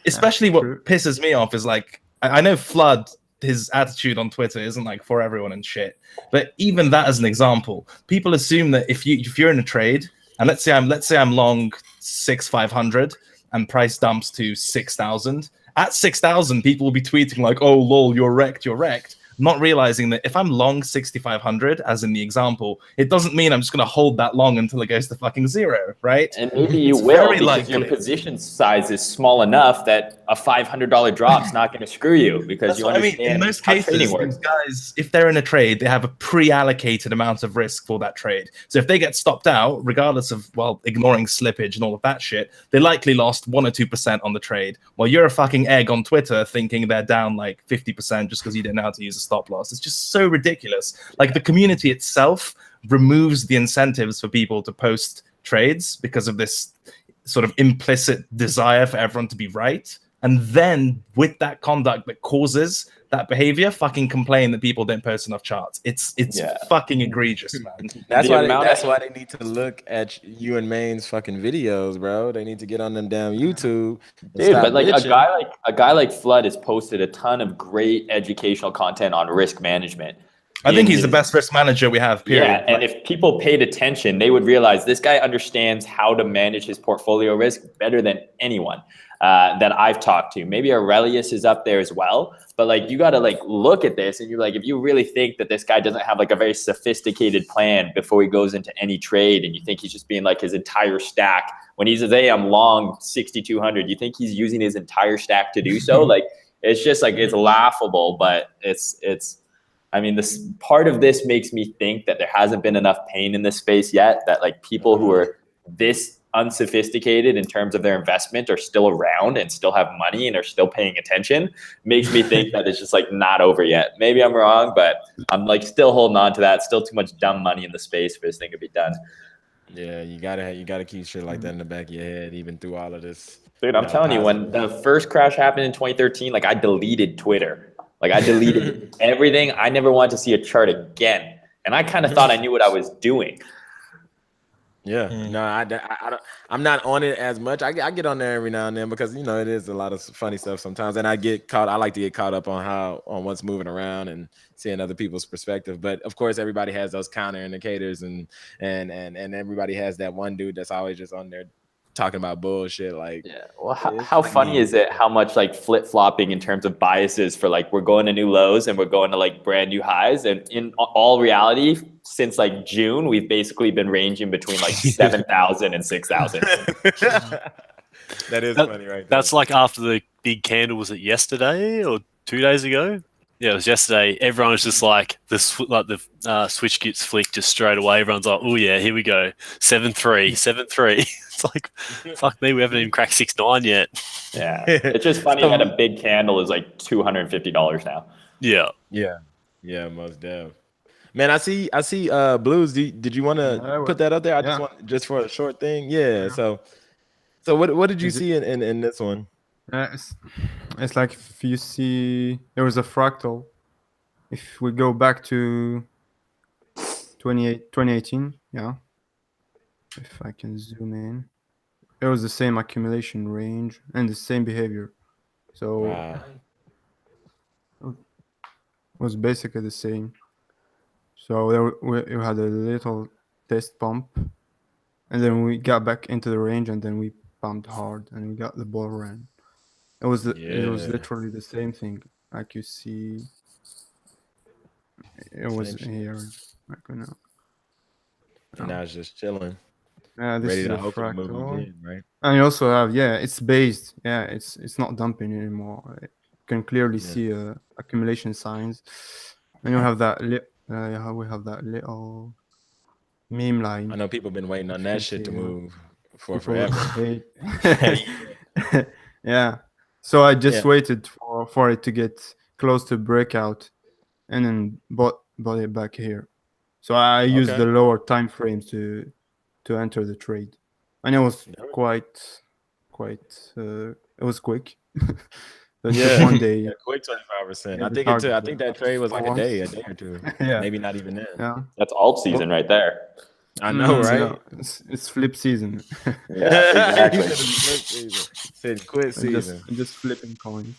especially what pisses me off is like, I know Flood, his attitude on Twitter isn't like for everyone and shit, but even that as an example, people assume that if you're in a trade and let's say I'm long 6,500 and price dumps to 6,000, at 6,000 people will be tweeting like, oh lol, you're wrecked, not realizing that if I'm long 6,500, as in the example, it doesn't mean I'm just going to hold that long until it goes to fucking zero, right? And maybe you will because your position size is small enough that a $500 drop's not going to screw you because you understand. In most cases, these guys, if they're in a trade, they have a pre-allocated amount of risk for that trade. So if they get stopped out, regardless of, ignoring slippage and all of that shit, they likely lost 1 or 2% on the trade. While you're a fucking egg on Twitter thinking they're down like 50% just because you didn't know how to use a stop loss. It's just so ridiculous. Like the community itself removes the incentives for people to post trades because of this sort of implicit desire for everyone to be right. And then with that conduct that causes that behavior, fucking complain that people don't post enough charts. It's fucking egregious, man. That's why they need to look at you and Main's fucking videos, bro. They need to get on them damn YouTube. Dude, but like a guy like Flood has posted a ton of great educational content on risk management. I think he's the best risk manager we have, period. Yeah, and if people paid attention, they would realize this guy understands how to manage his portfolio risk better than anyone that I've talked to. Maybe Aurelius is up there as well, but like you got to like look at this and you're like, if you really think that this guy doesn't have like a very sophisticated plan before he goes into any trade, and you think he's just being like his entire stack when he says, hey, I'm long 6,200, you think he's using his entire stack to do so? Like, it's just like, it's laughable, but I mean, this part of this makes me think that there hasn't been enough pain in this space yet, that like people who are this unsophisticated in terms of their investment are still around and still have money and are still paying attention. Makes me think that it's just like not over yet. Maybe I'm wrong, but I'm like still holding on to that. Still too much dumb money in the space for this thing to be done. Yeah, you gotta keep shit like that in the back of your head, even through all of this. Dude, I'm telling you, when the first crash happened in 2013, like I deleted Twitter. Like I deleted everything. I never wanted to see a chart again. And I kind of thought I knew what I was doing. Yeah, no, I'm not on it as much. I get on there every now and then because, you know, it is a lot of funny stuff sometimes. And I like to get caught up on what's moving around and seeing other people's perspective. But of course, everybody has those counter indicators and everybody has that one dude that's always just on there talking about bullshit. Like, yeah, well, how funny is it how much like flip-flopping in terms of biases for like we're going to new lows and we're going to like brand new highs, and in all reality since like June we've basically been ranging between like 7,000 and 6,000. That is funny, right? That's like after the big candle. Was it yesterday or 2 days ago? Yeah, it was yesterday. Everyone was just like the switch gets flicked just straight away. Everyone's like, "Oh yeah, here we go, 7-3, 7-3." It's like, fuck me, we haven't even cracked 6-9 yet. Yeah, it's just funny that a big candle is like $250 now. Yeah, most definitely. Man, I see. Blues. Did you want to put that up there? I just want just for a short thing. Yeah. So what did you see in this one? It's like if you see there was a fractal. If we go back to 2018, yeah. If I can zoom in, it was the same accumulation range and the same behavior. So it was basically the same. So we had a little test pump, and then we got back into the range, and then we pumped hard, and we got the bull run. It was literally the same thing. Like you see, it was here right now. And now it's just chilling. This ready is to a hopefully move fractal. again, right? And you also have it's based. Yeah, it's not dumping anymore. You can clearly see accumulation signs, and you have that we have that little meme line. I know people been waiting on that shit to move for forever. Yeah. So I just waited for it to get close to breakout, and then bought it back here. So I used the lower time frames to enter the trade, and it was quite. It was quick. Just one day. Quick 25%. I think that trade was like a day or two. Maybe not even that. Yeah, that's alt season right there. I know, right? It's flip season. Yeah, exactly. Said quit season. Just flipping coins.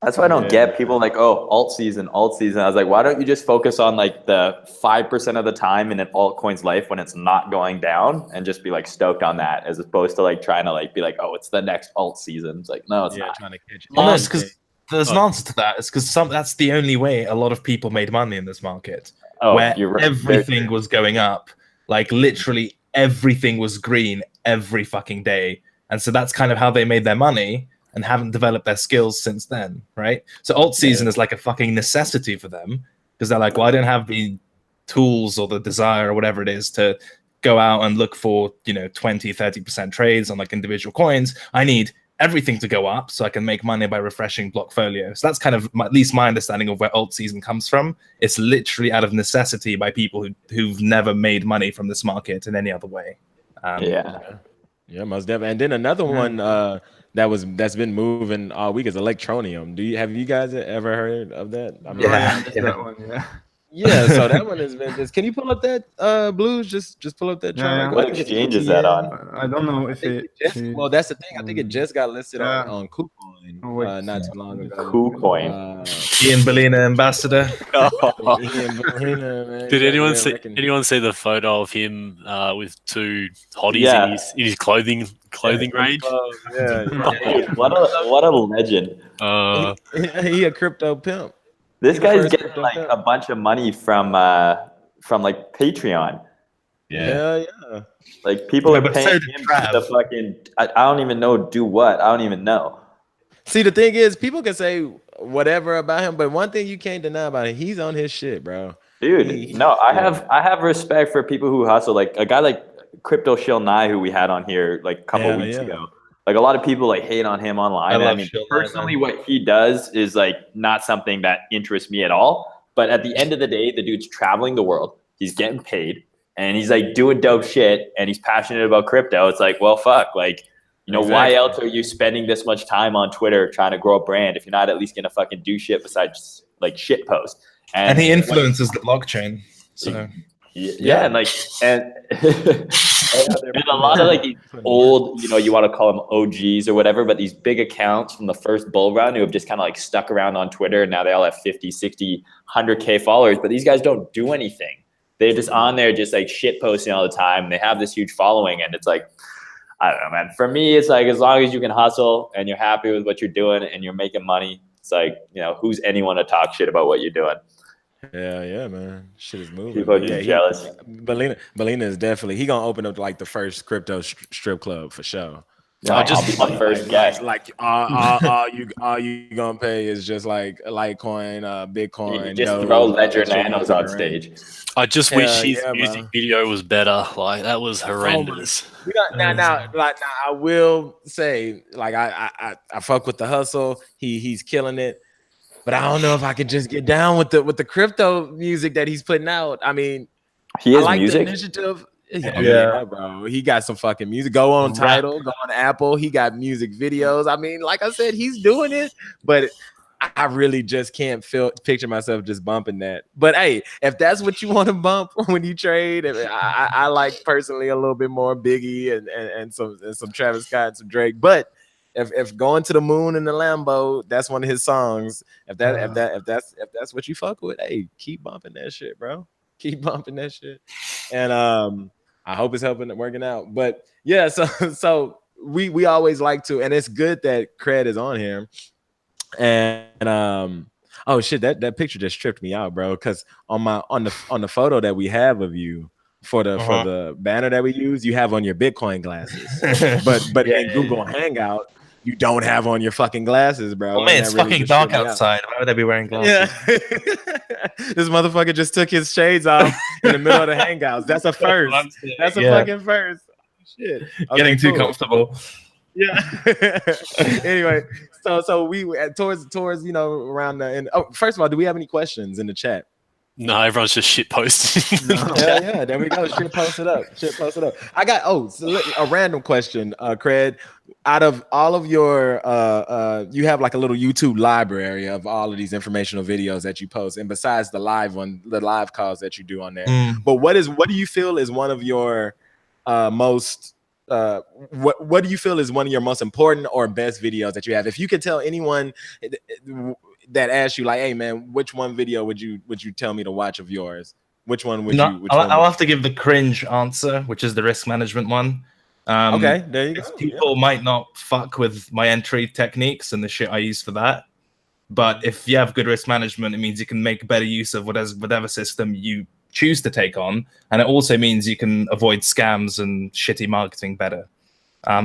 That's why I don't get people like, oh, alt season. I was like, why don't you just focus on like the 5% of the time in an altcoin's life when it's not going down, and just be like stoked on that, as opposed to like trying to like be like, oh, it's the next alt season. It's like, no, it's not. Trying to catch it. Well, it's because there's an answer to that. It's because that's the only way a lot of people made money in this market, where everything was going up. Like literally everything was green every fucking day. And so that's kind of how they made their money, and haven't developed their skills since then, right? So alt season is like a fucking necessity for them, because they're like, well, I don't have the tools or the desire or whatever it is to go out and look for, 20, 30% trades on like individual coins. I need everything to go up so I can make money by refreshing Blockfolio. So that's kind of at least my understanding of where alt season comes from. It's literally out of necessity by people who've never made money from this market in any other way. Yeah, most definitely. And then another one that's been moving all week is Electronium. Have you guys ever heard of that? I mean, I missed that one. Yeah. yeah. So that one has been just. Can you pull up that Blues? Just pull up that chart. Yeah. What exchange is that on? I don't know if it. Well, that's the thing. I think it just got listed Yeah. on KuCoin Oh, wait. not too long ago. KuCoin. Ian Bellina ambassador. Did anyone see the photo of him with two hotties in his clothing range? Yeah. What a legend. He a crypto pimp. This guy's getting like a bunch of money from like Patreon. Yeah. Like people are paying him to fucking I don't even know do what. I don't even know. See, the thing is, people can say whatever about him, but one thing you can't deny about him, he's on his shit, bro. Dude, I have respect for people who hustle. Like a guy like Crypto Shill Nye, who we had on here like a couple weeks ago. Like a lot of people like hate on him online. I mean, personally, what he does is like not something that interests me at all. But at the end of the day, the dude's traveling the world. He's getting paid, and he's like doing dope shit, and he's passionate about crypto. It's like, well, fuck, like. Why else are you spending this much time on Twitter trying to grow a brand if you're not at least gonna fucking do shit besides like shit post? And he influences the blockchain. So and a lot of like these old, you want to call them OGs or whatever, but these big accounts from the first bull run who have just kind of like stuck around on Twitter and now they all have 50, 60, 100K followers, but these guys don't do anything. They're just on there just like shit posting all the time. They have this huge following and it's like, I don't know, man. For me, it's like as long as you can hustle and you're happy with what you're doing and you're making money, it's like, who's anyone to talk shit about what you're doing? Yeah, man. Shit is moving. People are just jealous. Bellina is definitely he gonna open up like the first crypto strip club for sure. I'll be my first guest. Like all you gonna pay is just like Litecoin, Bitcoin. You just throw Ledger Nanos on stage. I just wish his music video was better. Like that was horrendous. Now, I will say, like I fuck with the hustle. He's killing it, but I don't know if I could just get down with the crypto music that he's putting out. I mean, he is like music. The initiative. Yeah, bro. He got some fucking music. Go on Tidal, go on Apple. He got music videos. I mean, like I said, he's doing it, but I really just can't picture myself just bumping that. But hey, if that's what you want to bump when you trade, I like personally a little bit more Biggie and some Travis Scott and some Drake. But if going to the moon in the Lambo, that's one of his songs. If that's what you fuck with, hey, keep bumping that shit, bro. Keep bumping that shit. And I hope it's working out. But yeah, so we always like to, and it's good that Cred is on here. And oh shit, that picture just tripped me out, bro. Because on the photo that we have of you for the banner that we use, you have on your Bitcoin glasses. but in Google Hangout, you don't have on your fucking glasses, bro. Oh man, it's fucking dark outside. Why would I be wearing glasses? Yeah. This motherfucker just took his shades off in the middle of the Hangouts. That's a first. That's a fucking first. Shit. Okay, getting too comfortable. Yeah. Anyway, so we towards around the end. Oh, first of all, do we have any questions in the chat? No, everyone's just shit posting. Yeah, there we go. Shit posted up. I got a random question, Cred. Out of all of your you have like a little YouTube library of all of these informational videos that you post, and besides the live calls that you do on there. But what do you feel is one of your most what do you feel is one of your most important or best videos that you have? If you could tell anyone that asks you like, hey man, which one video would you tell me to watch of yours? Which one would you? I'll have to give the cringe answer, which is the risk management one. Okay, there you go. People might not fuck with my entry techniques and the shit I use for that. But if you have good risk management, it means you can make better use of whatever system you choose to take on. And it also means you can avoid scams and shitty marketing better.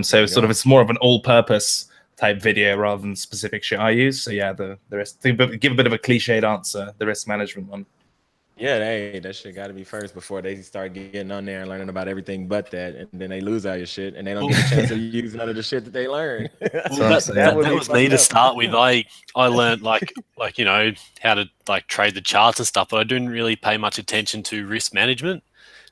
So sort of it's more of an all-purpose type video rather than specific shit I use. So yeah, the rest, to give a bit of a cliched answer, the risk management one. Yeah, that shit got to be first before they start getting on there and learning about everything but that, and then they lose all your shit and they don't get a chance to use none of the shit that they learned. That was me to start with. I learned like how to like trade the charts and stuff, but I didn't really pay much attention to risk management.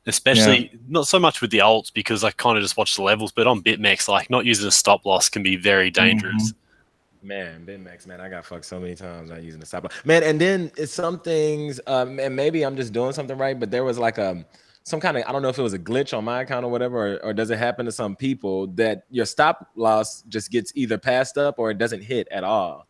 especially not so much with the alts because I kind of just watch the levels, but on BitMEX, like not using a stop loss can be very dangerous. Man, BitMEX, man, I got fucked so many times not using the stop loss. Man, and then it's some things, and maybe I'm just doing something right, but there was like some kind of, I don't know if it was a glitch on my account or whatever, or does it happen to some people that your stop loss just gets either passed up or it doesn't hit at all.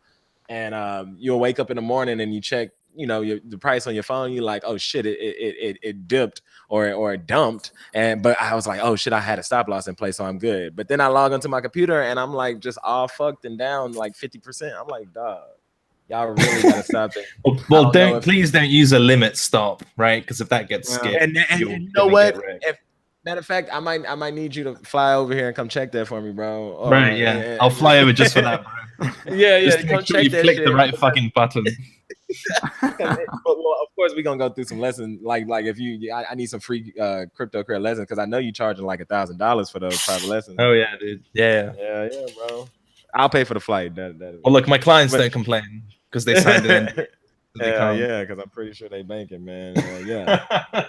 And you'll wake up in the morning and you check, the price on your phone. You're like, oh shit, it dipped or it dumped. But I was like, oh shit, I had a stop loss in place, so I'm good. But then I log onto my computer and I'm like just all fucked and down like 50%. I'm like, dog, y'all really gotta stop it. Well, please don't use a limit stop, right? Because if that gets skipped, and you know what? Matter of fact, I might need you to fly over here and come check that for me, bro. Right, yeah. I'll fly over just for that, bro. Yeah. Just to make sure you click the right fucking button. Well, of course, we're gonna go through some lessons. Like if I need some free crypto career lessons because I know you're charging like $1,000 for those private lessons. Oh yeah, dude. Yeah, bro. I'll pay for the flight. Well, look, my clients don't complain because they signed it in. Because I'm pretty sure they banking, man.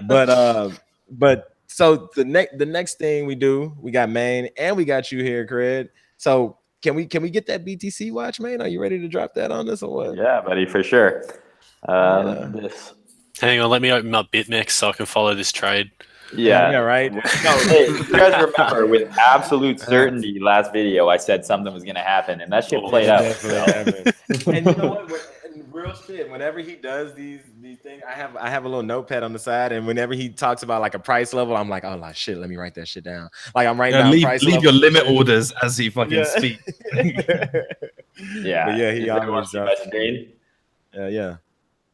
But so the next thing we do, we got Maine and we got you here, Cred. So can we get that BTC watch, man? Are you ready to drop that on us or what? Yeah, buddy, for sure. Hang on, let me open up BitMEX so I can follow this trade. Yeah, right. No, hey, you guys remember with absolute certainty last video I said something was gonna happen, and that shit played out. So. And you know what? Real shit. Whenever he does these things, I have a little notepad on the side, and whenever he talks about like a price level, I'm like, oh like, shit, let me write that shit down. Like I'm writing down price level. Leave your limit orders as he fucking speaks. Yeah. But yeah, he always does. Yeah.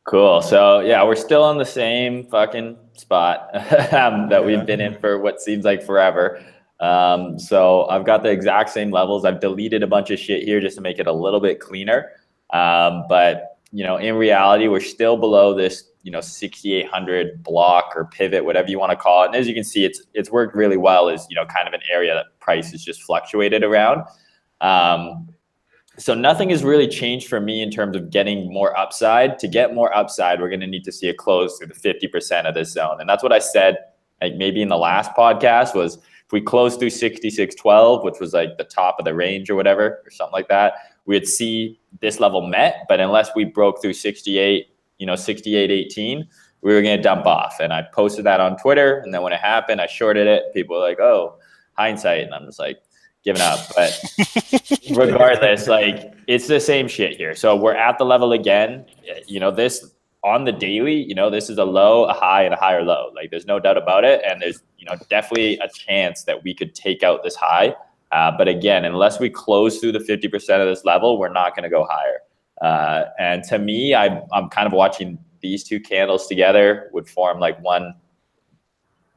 Cool. So yeah, we're still on the same fucking spot that we've been in for what seems like forever. So I've got the exact same levels. I've deleted a bunch of shit here just to make it a little bit cleaner. But in reality, we're still below this, 6,800 block or pivot, whatever you want to call it. And as you can see, it's worked really well as, kind of an area that price is just fluctuated around. So nothing has really changed for me in terms of getting more upside. To get more upside, we're going to need to see a close through the 50% of this zone. And that's what I said, like maybe in the last podcast, was if we close through 66.12, which was like the top of the range or whatever, or something like that, we would see this level met. But unless we broke through 68, 68.18, we were going to dump off. And I posted that on Twitter. And then when it happened, I shorted it. People were like, oh, hindsight. And I'm just like, giving up. But regardless, like it's the same shit here. So we're at the level again. This on the daily, this is a low, a high, and a higher low. Like there's no doubt about it. And there's, definitely a chance that we could take out this high. But again, unless we close through the 50% of this level, we're not going to go higher. And to me, I'm kind of watching these two candles together would form like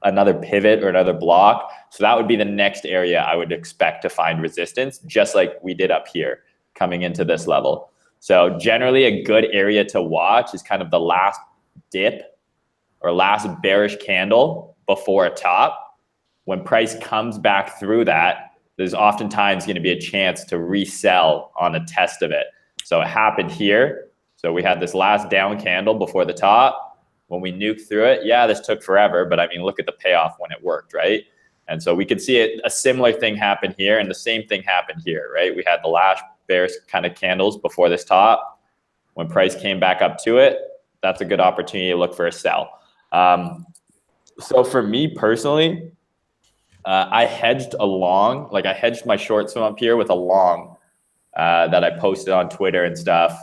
another pivot or another block. So that would be the next area I would expect to find resistance, just like we did up here coming into this level. So generally a good area to watch is kind of the last dip or last bearish candle before a top. When price comes back through that, there's oftentimes going to be a chance to resell on a test of it. So it happened here. So we had this last down candle before the top. When we nuked through it, yeah, this took forever, but I mean, look at the payoff when it worked, right? And so we could see a similar thing happen here, and the same thing happened here, right? We had the last bearish kind of candles before this top. When price came back up to it, that's a good opportunity to look for a sell. So for me personally, I hedged a long, like I hedged my shorts from up here with a long that I posted on Twitter and stuff.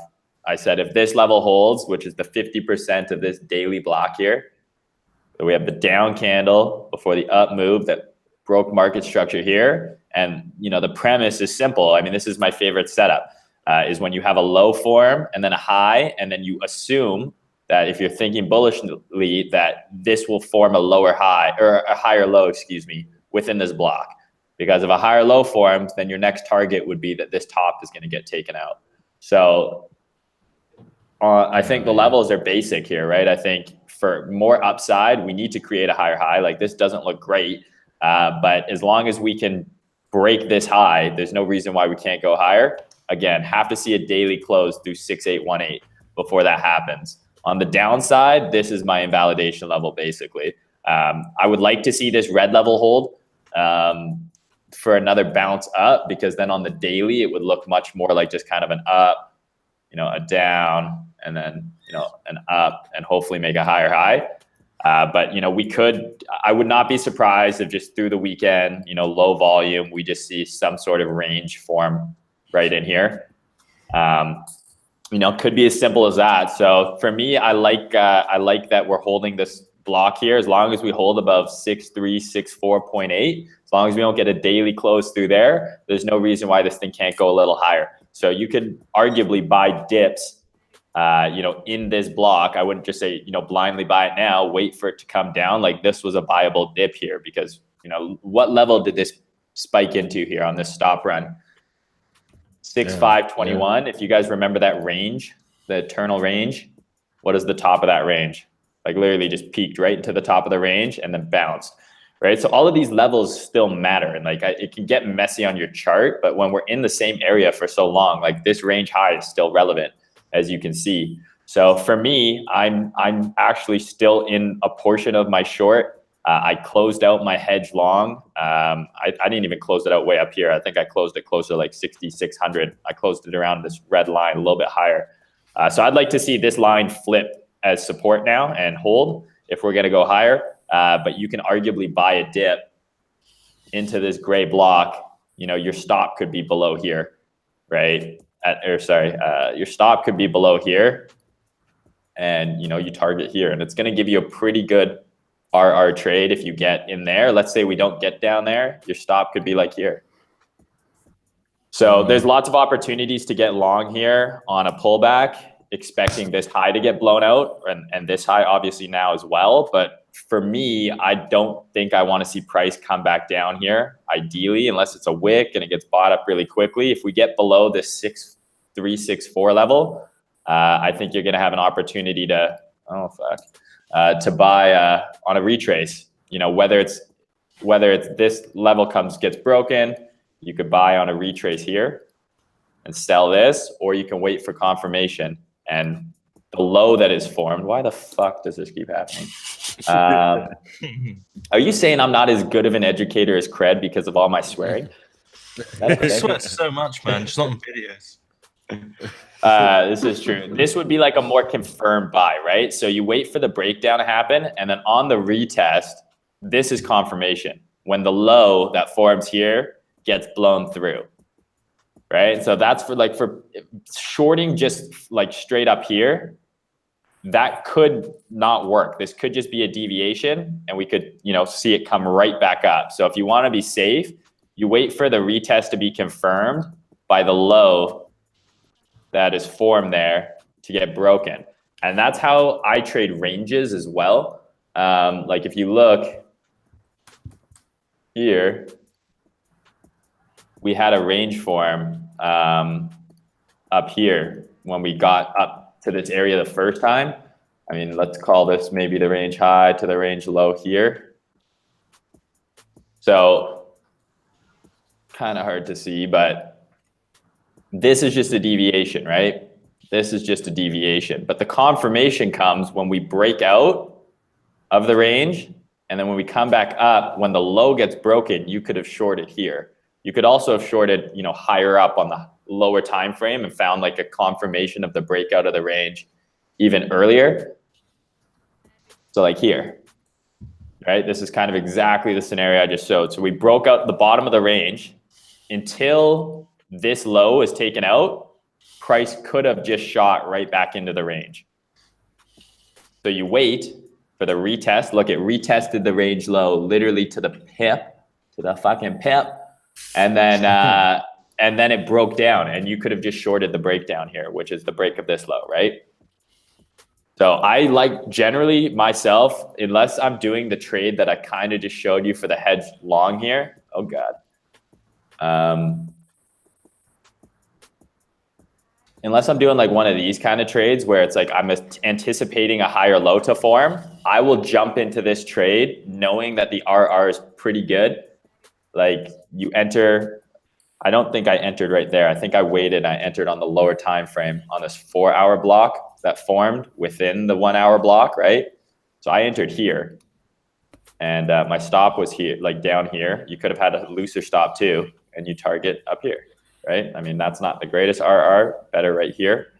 I said, if this level holds, which is the 50% of this daily block here, so we have the down candle before the up move that broke market structure here. And, the premise is simple. I mean, this is my favorite setup, is when you have a low form and then a high, and then you assume that if you're thinking bullishly, that this will form a lower high or a higher low, within this block. Because if a higher low forms, then your next target would be that this top is going to get taken out. So I think the levels are basic here, right? I think for more upside, we need to create a higher high. Like this doesn't look great, but as long as we can break this high, there's no reason why we can't go higher. Again, have to see a daily close through 6818 before that happens. On the downside, this is my invalidation level, basically. I would like to see this red level hold for another bounce up, because then on the daily, it would look much more like just kind of an up, a down, and then, an up, and hopefully make a higher high. But, I would not be surprised if just through the weekend, low volume, we just see some sort of range form right in here. Could be as simple as that. So for me, I like that we're holding this block here. As long as we hold above 6364.8, as long as we don't get a daily close through there, there's no reason why this thing can't go a little higher. So you could arguably buy dips, in this block. I wouldn't just say, blindly buy it now, wait for it to come down. Like this was a viable dip here, because, what level did this spike into here on this stop run? 6,521. If you guys remember that range, the eternal range, what is the top of that range? Like literally just peaked right into the top of the range and then bounced, right? So all of these levels still matter, and like it can get messy on your chart, but when we're in the same area for so long, like this range high is still relevant, as you can see. So for me, I'm actually still in a portion of my short. I closed out my hedge long. I didn't even close it out way up here. I think I closed it closer to like 6,600. I closed it around this red line a little bit higher. So I'd like to see this line flip as support now and hold if we're going to go higher. But you can arguably buy a dip into this gray block. Your stop could be below here, right? Your stop could be below here, and you target here, and it's going to give you a pretty good RR trade if you get in there. Let's say we don't get down there, your stop could be like here. So there's lots of opportunities to get long here on a pullback, expecting this high to get blown out, and this high obviously now as well. But for me, I don't think I want to see price come back down here, ideally, unless it's a wick and it gets bought up really quickly. If we get below this 6,364 level, I think you're going to have an opportunity to buy on a retrace. Whether it's this level gets broken, you could buy on a retrace here and sell this, or you can wait for confirmation and the low that is formed. Why the fuck does this keep happening? Are you saying I'm not as good of an educator as Cred because of all my swearing? I swear so much, man. Just not in videos. This is true. This would be like a more confirmed buy, right? So you wait for the breakdown to happen, and then on the retest, this is confirmation when the low that forms here gets blown through, right? So that's for shorting just like straight up here. That could not work. This could just be a deviation, and we could, see it come right back up. So if you want to be safe, you wait for the retest to be confirmed by the low that is formed there to get broken. And that's how I trade ranges as well. Like if you look here, we had a range form up here when we got up to this area the first time. I mean, let's call this maybe the range high to the range low here. So kind of hard to see, but this is just a deviation, right? This is just a deviation, but the confirmation comes when we break out of the range. And then when we come back up, when the low gets broken, you could have shorted here. You could also have shorted, higher up on the lower time frame and found like a confirmation of the breakout of the range even earlier. So like here, right? This is kind of exactly the scenario I just showed. So we broke out the bottom of the range. Until this low is taken out, price could have just shot right back into the range. So you wait for the retest. Look, it retested the range low literally to the pip, to the fucking pip. And then it broke down, and you could have just shorted the breakdown here, which is the break of this low, right? So I like generally myself, unless I'm doing the trade that I kind of just showed you for the hedge long here. Oh God. Unless I'm doing like one of these kind of trades where it's like I'm anticipating a higher low to form, I will jump into this trade knowing that the RR is pretty good. Like you enter, I don't think I entered right there. I think I waited. I entered on the lower time frame on this 4-hour block that formed within the 1-hour block, right? So I entered here. and my stop was here, like down here. You could have had a looser stop too, and you target up here, right? I mean, that's not the greatest RR, better right here.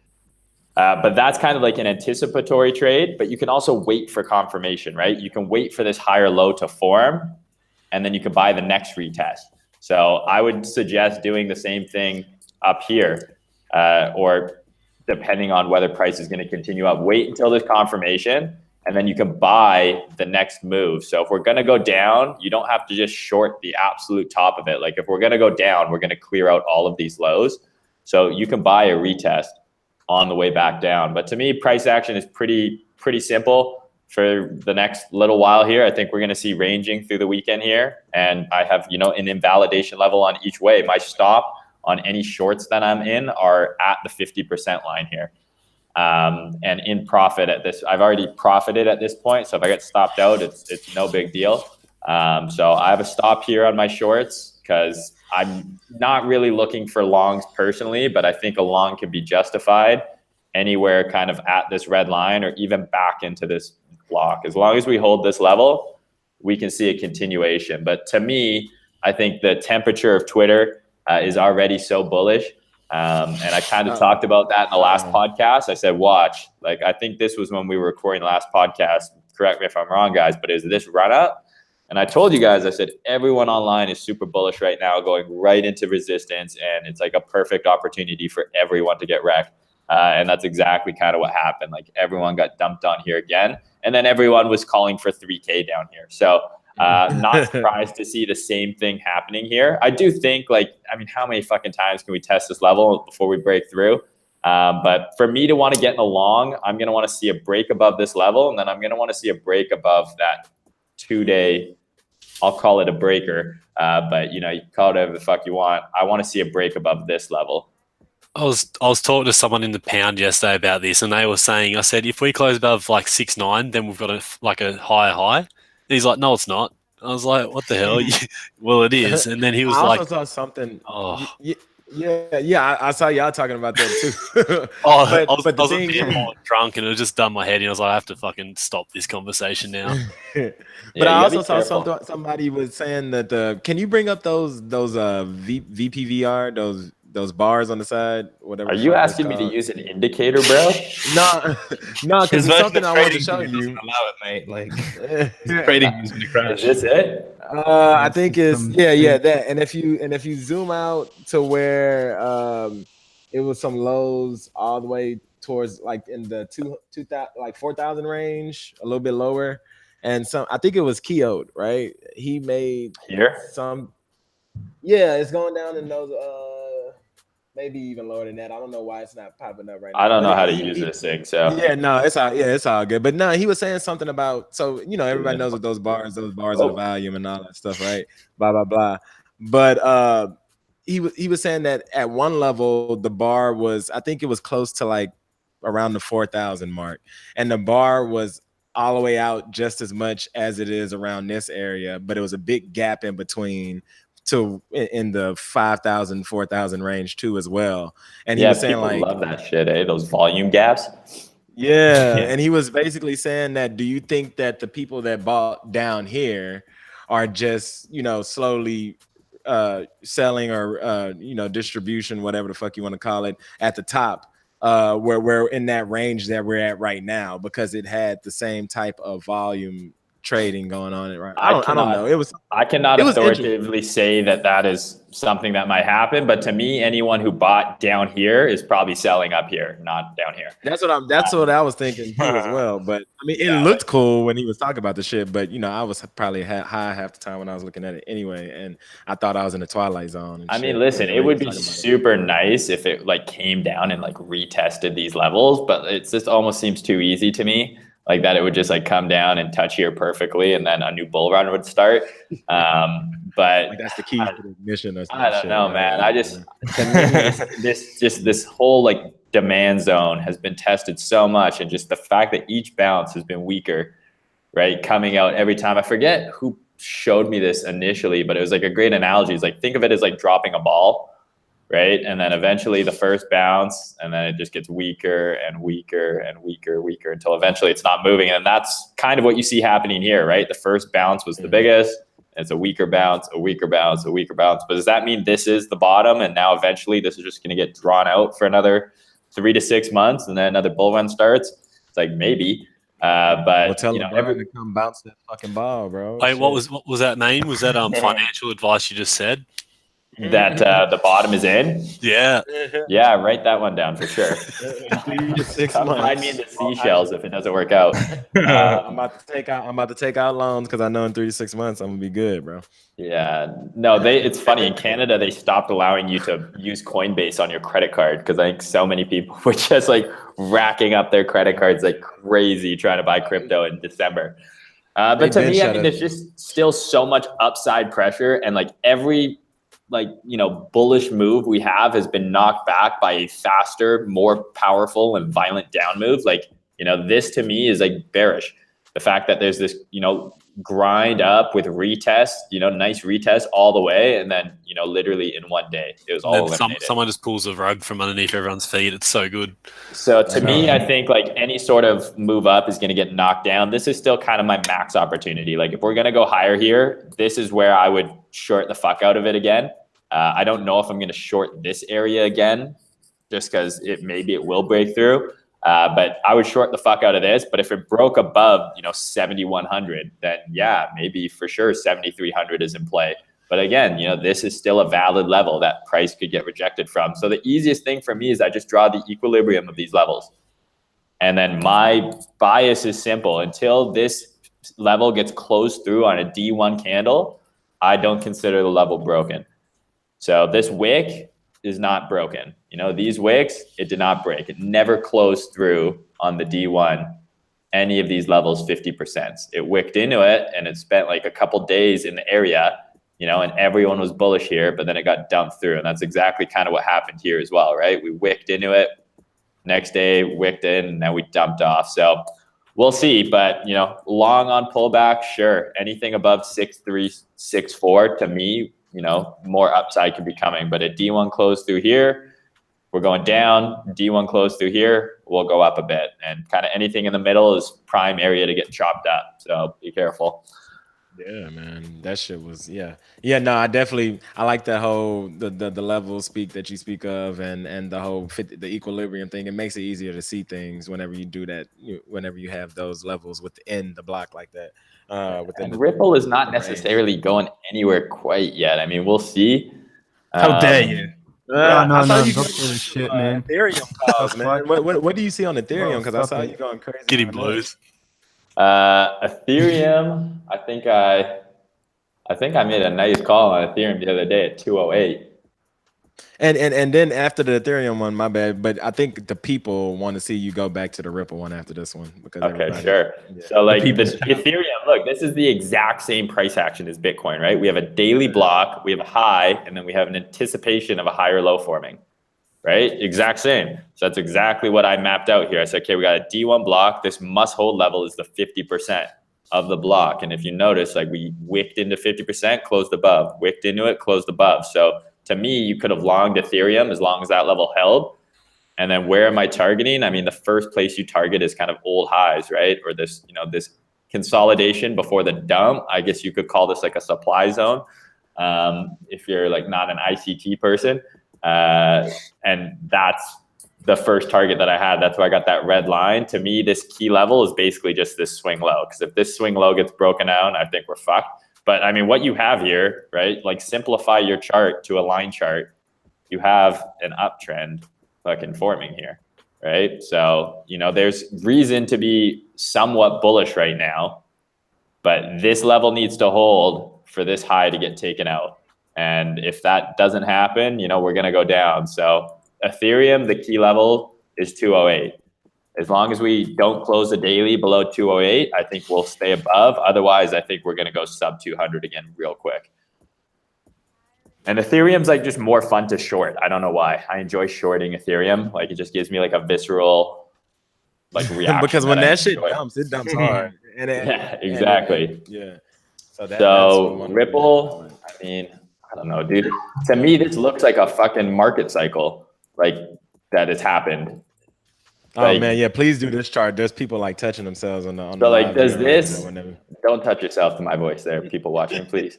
But that's kind of like an anticipatory trade, but you can also wait for confirmation, right? You can wait for this higher low to form, and then you can buy the next retest. So I would suggest doing the same thing up here, or depending on whether price is going to continue up, wait until there's confirmation, and then you can buy the next move. So if we're going to go down, you don't have to just short the absolute top of it. Like if we're going to go down, we're going to clear out all of these lows. So you can buy a retest on the way back down. But to me, price action is pretty simple for the next little while here. I think we're going to see ranging through the weekend here. And I have, an invalidation level on each way. My stop on any shorts that I'm in are at the 50% line here. And in profit at this, I've already profited at this point. So if I get stopped out, it's no big deal. So I have a stop here on my shorts because I'm not really looking for longs personally, but I think a long can be justified anywhere kind of at this red line or even back into this block. As long as we hold this level, we can see a continuation. But to me, I think the temperature of Twitter is already so bullish. And I kind of talked about that in the last podcast. I said, watch, like, I think this was when we were recording the last podcast. Correct me if I'm wrong, guys, but is this run up? And I told you guys, I said, everyone online is super bullish right now, going right into resistance. And it's like a perfect opportunity for everyone to get wrecked. And that's exactly kind of what happened. Like everyone got dumped on here again. And then everyone was calling for 3K down here. So not surprised to see the same thing happening here. I do think how many fucking times can we test this level before we break through? But for me to want to get in the long, I'm going to want to see a break above this level. And then I'm going to want to see a break above that 2-day, I'll call it a breaker. But you can call it whatever the fuck you want. I want to see a break above this level. I was talking to someone in the pound yesterday about this, and they were saying, I said, if we close above like 6.9, then we've got a higher high. And he's like, no, it's not. I was like, what the hell? Well, it is. And then he was I like, also saw something. oh. Yeah, I saw y'all talking about that too. I was a bit more drunk, and it just done my head, and I was like, I have to fucking stop this conversation now. But I also saw somebody was saying that can you bring up those VPVR, those bars on the side, whatever. Are you asking me to use an indicator, bro? No, because it's something I wanted to show you. Allow it, mate. Like trading is going to crash. Is this it? I think it's that. And if you zoom out to where it was some lows all the way towards like in the 4,000 range, a little bit lower, and I think it was Keoed, right? He made here some. Yeah, it's going down in those. Maybe even lower than that. I don't know why it's not popping up right now. I don't know how to use this thing. So it's all good. But no, he was saying something about everybody knows what those bars are the volume and all that stuff, right? Blah blah blah. But he was saying that at one level the bar was, I think it was close to like around the 4,000 mark, and the bar was all the way out just as much as it is around this area, but it was a big gap in between. In the 5,000, 4,000 range too as well. And he was saying like, love that shit, those volume gaps. Yeah. And he was basically saying that, do you think that the people that bought down here are just, slowly selling or, distribution, whatever the fuck you want to call it, at the top, where we're in that range that we're at right now, because it had the same type of volume trading going on, right? I don't know. I cannot authoritatively say that is something that might happen, but to me, anyone who bought down here is probably selling up here, not down here. That's what I was thinking too as well. But I mean, it looked cool when he was talking about the shit, but I was probably high half the time when I was looking at it anyway, and I thought I was in the twilight zone. I mean, listen, it would be super nice if it like came down and like retested these levels, but it just almost seems too easy to me. Like that, it would just like come down and touch here perfectly, and then a new bull run would start. But that's the key to the ignition. I don't know, man. I just this whole like demand zone has been tested so much, and just the fact that each bounce has been weaker, right? Coming out every time. I forget who showed me this initially, but it was like a great analogy. It's like, think of it as like dropping a ball, right? And then eventually the first bounce, and then it just gets weaker and weaker and weaker, until eventually it's not moving. And that's kind of what you see happening here, right? The first bounce was the biggest. It's a weaker bounce, a weaker bounce, a weaker bounce. But does that mean this is the bottom, and now eventually this is just going to get drawn out for another 3 to 6 months, and then another bull run starts? It's like maybe. But tell LeBron to come bounce that fucking ball, bro. Wait, what was that mean? Was that financial advice you just said? That the bottom is in? Yeah. Yeah, write that one down for sure. 3 to 6 Come months. find me in the seashells if it doesn't work out. I'm about to take out loans because I know in 3 to 6 months I'm gonna be good, bro. Yeah, no, it's funny. In Canada, they stopped allowing you to use Coinbase on your credit card because I think so many people were just like racking up their credit cards like crazy trying to buy crypto in December. But to me, I mean, there's just still so much upside pressure, and like every bullish move we have has been knocked back by a faster, more powerful and violent down move. Like, this to me is like bearish. The fact that there's this, grind up with retest, nice retest all the way. And then, literally in one day, it was all eliminated. Someone just pulls the rug from underneath everyone's feet. It's so good. So to me, I think like any sort of move up is going to get knocked down. This is still kind of my max opportunity. Like if we're going to go higher here, this is where I would short the fuck out of it again. I don't know if I'm going to short this area again, just because maybe it will break through. But I would short the fuck out of this. But if it broke above, 7,100, then yeah, maybe for sure 7,300 is in play. But again, this is still a valid level that price could get rejected from. So the easiest thing for me is I just draw the equilibrium of these levels. And then my bias is simple. Until this level gets closed through on a D1 candle, I don't consider the level broken. So this wick is not broken. These wicks, it did not break. It never closed through on the D1, any of these levels 50%. It wicked into it and it spent like a couple days in the area, and everyone was bullish here, but then it got dumped through. And that's exactly kind of what happened here as well, right? We wicked into it. Next day, wicked in, and then we dumped off. So we'll see. But, long on pullback, sure. Anything above 6.3, 6.4 to me, more upside could be coming. But at D1 close through here, we're going down. D1 close through here, we'll go up a bit. And kind of anything in the middle is prime area to get chopped up. So be careful. Yeah, man, that shit was yeah. No, I like that whole the level speak that you speak of, and the whole the equilibrium thing. It makes it easier to see things whenever you do that. Whenever you have those levels within the block like that. And Ripple is not necessarily going anywhere quite yet. I mean, we'll see. How dare you? No, don't say this shit, man. Ethereum calls, man. What do you see on Ethereum? Because I saw you going crazy. Giddy blues. Ethereum, I think I made a nice call on Ethereum the other day at 208. And then after the Ethereum one, my bad, but I think the people want to see you go back to the Ripple one after this one because sure. Yeah. So like this Ethereum, look, this is the exact same price action as Bitcoin, right? We have a daily block, we have a high, and then we have an anticipation of a higher low forming, right? Exact same. So that's exactly what I mapped out here. I said, okay, we got a D1 block. This must hold level is the 50% of the block. And if you notice, like we wicked into 50%, closed above, wicked into it, closed above. So to me, you could have longed Ethereum as long as that level held. And then where am I targeting? I mean, the first place you target is kind of old highs, right? Or this, this consolidation before the dump. I guess you could call this like a supply zone if you're like not an ICT person. And that's the first target that I had. That's why I got that red line. To me, this key level is basically just this swing low. Because if this swing low gets broken down, I think we're fucked. But I mean, what you have here, right? Like simplify your chart to a line chart. You have an uptrend fucking forming here, right? So, there's reason to be somewhat bullish right now, but this level needs to hold for this high to get taken out. And if that doesn't happen, we're going to go down. So Ethereum, the key level is 208. As long as we don't close the daily below 208, I think we'll stay above. Otherwise, I think we're going to go sub 200 again real quick. And Ethereum's like just more fun to short. I don't know why. I enjoy shorting Ethereum. Like it just gives me like a visceral like reaction. Because when that shit dumps, it dumps hard. Yeah, exactly. Yeah. So Ripple, I mean, I don't know, dude. To me, this looks like a fucking market cycle, like that has happened. Oh Like, man, yeah. Please do this chart. There's people like touching themselves on the. So like, live does view right this? now whenever- Don't touch yourself to my voice, there, people watching, please.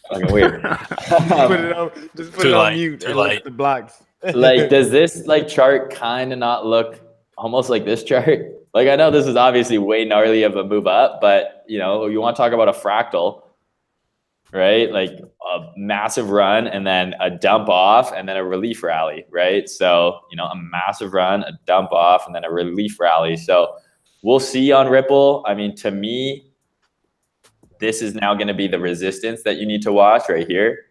Fucking weird. put it on. Just put Too it on late, mute too and look late. at the blocks. Like, does this like chart kind of not look almost like this chart? Like, I know this is obviously way gnarly of a move up, but you know, you want to talk about a fractal, right? Like a massive run and then a dump off and then a relief rally, right? So, you know, a massive run, a dump off, and then a relief rally. So we'll see on Ripple. I mean, to me, this is now going to be the resistance that you need to watch right here.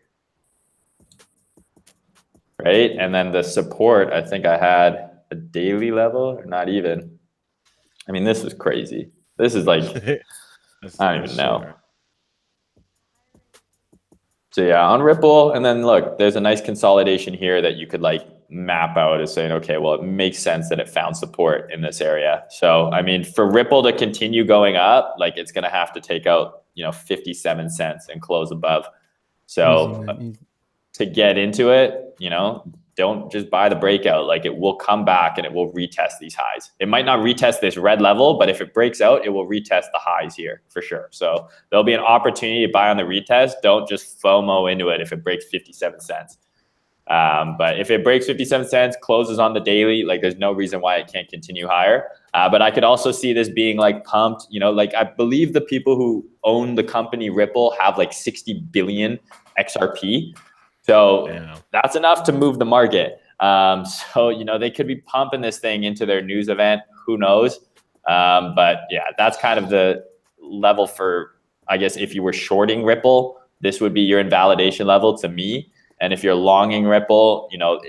Right? And then the support, I think I had a daily level or not even. I mean, this is crazy. This is like, I don't even know. So yeah, on Ripple, and then look, there's a nice consolidation here that you could like map out as saying, okay, well, it makes sense that it found support in this area. So, I mean, for Ripple to continue going up, like it's going to have to take out, you know, 57 cents and close above. So to get into it, you know, don't just buy the breakout. Like it will come back and it will retest these highs. It might not retest this red level, but if it breaks out, it will retest the highs here for sure. So there'll be an opportunity to buy on the retest. Don't just FOMO into it if it breaks 57 cents. But if it breaks 57 cents, closes on the daily, like there's no reason why it can't continue higher. But I could also see this being like pumped, you know, like I believe the people who own the company Ripple have like 60 billion XRP. So that's enough to move the market. So, you know, they could be pumping this thing into their news event. Who knows? But yeah, that's kind of the level for, I guess, if you were shorting Ripple, this would be your invalidation level to me. And if you're longing Ripple, you know,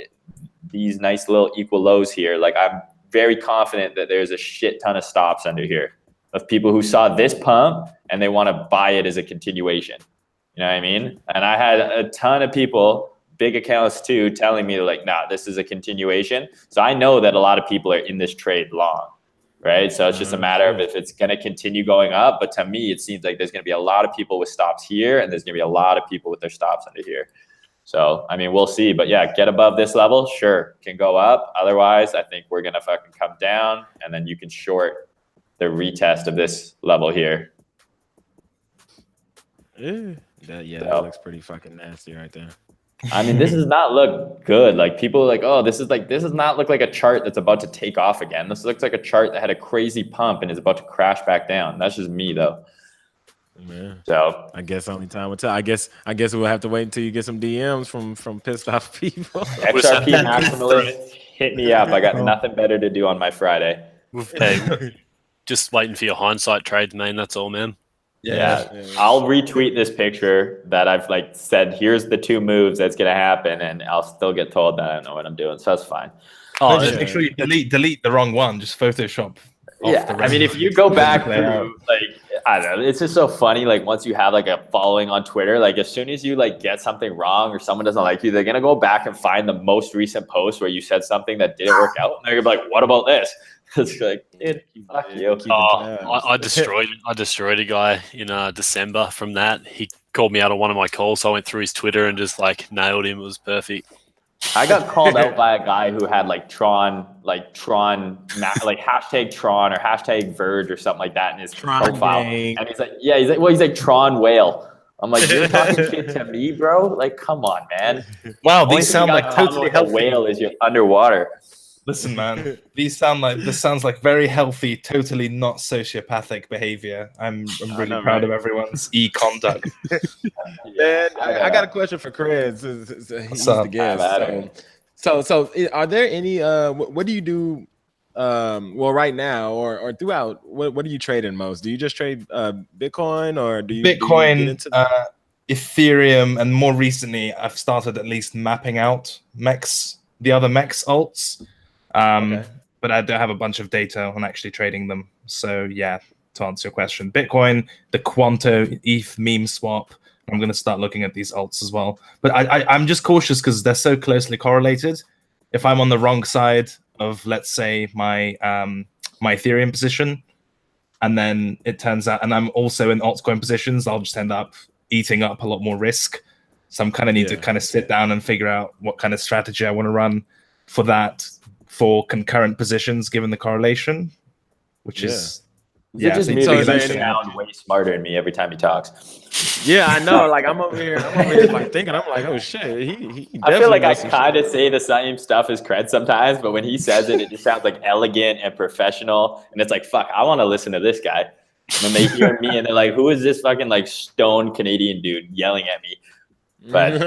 these nice little equal lows here, like I'm very confident that there's a shit ton of stops under here of people who saw this pump and they want to buy it as a continuation. You know what I mean? And I had a ton of people, big accounts too, telling me like, nah, this is a continuation. So I know that a lot of people are in this trade long, right? So it's just a matter of if it's going to continue going up. But to me, it seems like there's going to be a lot of people with stops here and there's going to be a lot of people with their stops under here. So, I mean, we'll see. But yeah, get above this level, sure, can go up. Otherwise, I think we're going to fucking come down and then you can short the retest of this level here. That looks pretty fucking nasty right there. I mean, this does not look good. Like people are like, oh, this does not look like a chart that's about to take off again. This looks like a chart that had a crazy pump and is about to crash back down. That's just me though. Yeah. So I guess only time will tell. I guess we'll have to wait until you get some DMs from pissed off people. XRP maximalists, hit me up. I got nothing better to do on my Friday. Hey, just waiting for your hindsight trades, man. That's all, man. Yeah. I'll retweet this picture that I've like said, here's the two moves that's going to happen. And I'll still get told that I don't know what I'm doing. So that's fine. Oh, just make sure you delete the wrong one. Just Photoshop. Yeah. I mean, if you go back through, like, I don't know, it's just so funny. Like once you have like a following on Twitter, like as soon as you like get something wrong or someone doesn't like you, they're going to go back and find the most recent post where you said something that didn't work out. And they're going to be like, what about this? It's like, dude, fuck you. I destroyed a guy in December from that. He called me out on one of my calls, so I went through his Twitter and just like nailed him. It was perfect. I got called out by a guy who had like Tron, like hashtag Tron or hashtag Verge or something like that in his profile. And he's like, he's like Tron whale. I'm like, you're talking shit to me, bro? Like, come on, man. Wow, these sound like totally healthy. A whale is you're underwater. Listen, man, this sounds like very healthy, totally not sociopathic behavior. I'm really proud of everyone's e-conduct. Man, I got a question for Chris. He's the guest. So are there any? What do you do? Well, right now or throughout, what do you trade in most? Do you just trade Bitcoin or do you Bitcoin, get into Ethereum, and more recently, I've started at least mapping out the other MEX alts. But I don't have a bunch of data on actually trading them. So yeah, to answer your question, Bitcoin, the Quanto ETH meme swap. I'm going to start looking at these alts as well. But I'm just cautious because they're so closely correlated. If I'm on the wrong side of, let's say, my Ethereum position, and then it turns out, and I'm also in altcoin positions, I'll just end up eating up a lot more risk. So I'm kind of need to kind of sit down and figure out what kind of strategy I want to run for that, for concurrent positions, given the correlation, which is just me sound way smarter than me every time he talks. Yeah, I know. Like I'm over here like thinking. I'm like, oh shit. He I feel like I kind of say the same stuff as Cred sometimes, but when he says it, it just sounds like elegant and professional, and it's like, fuck, I want to listen to this guy. And then they hear me and they're like, who is this fucking like stone Canadian dude yelling at me? But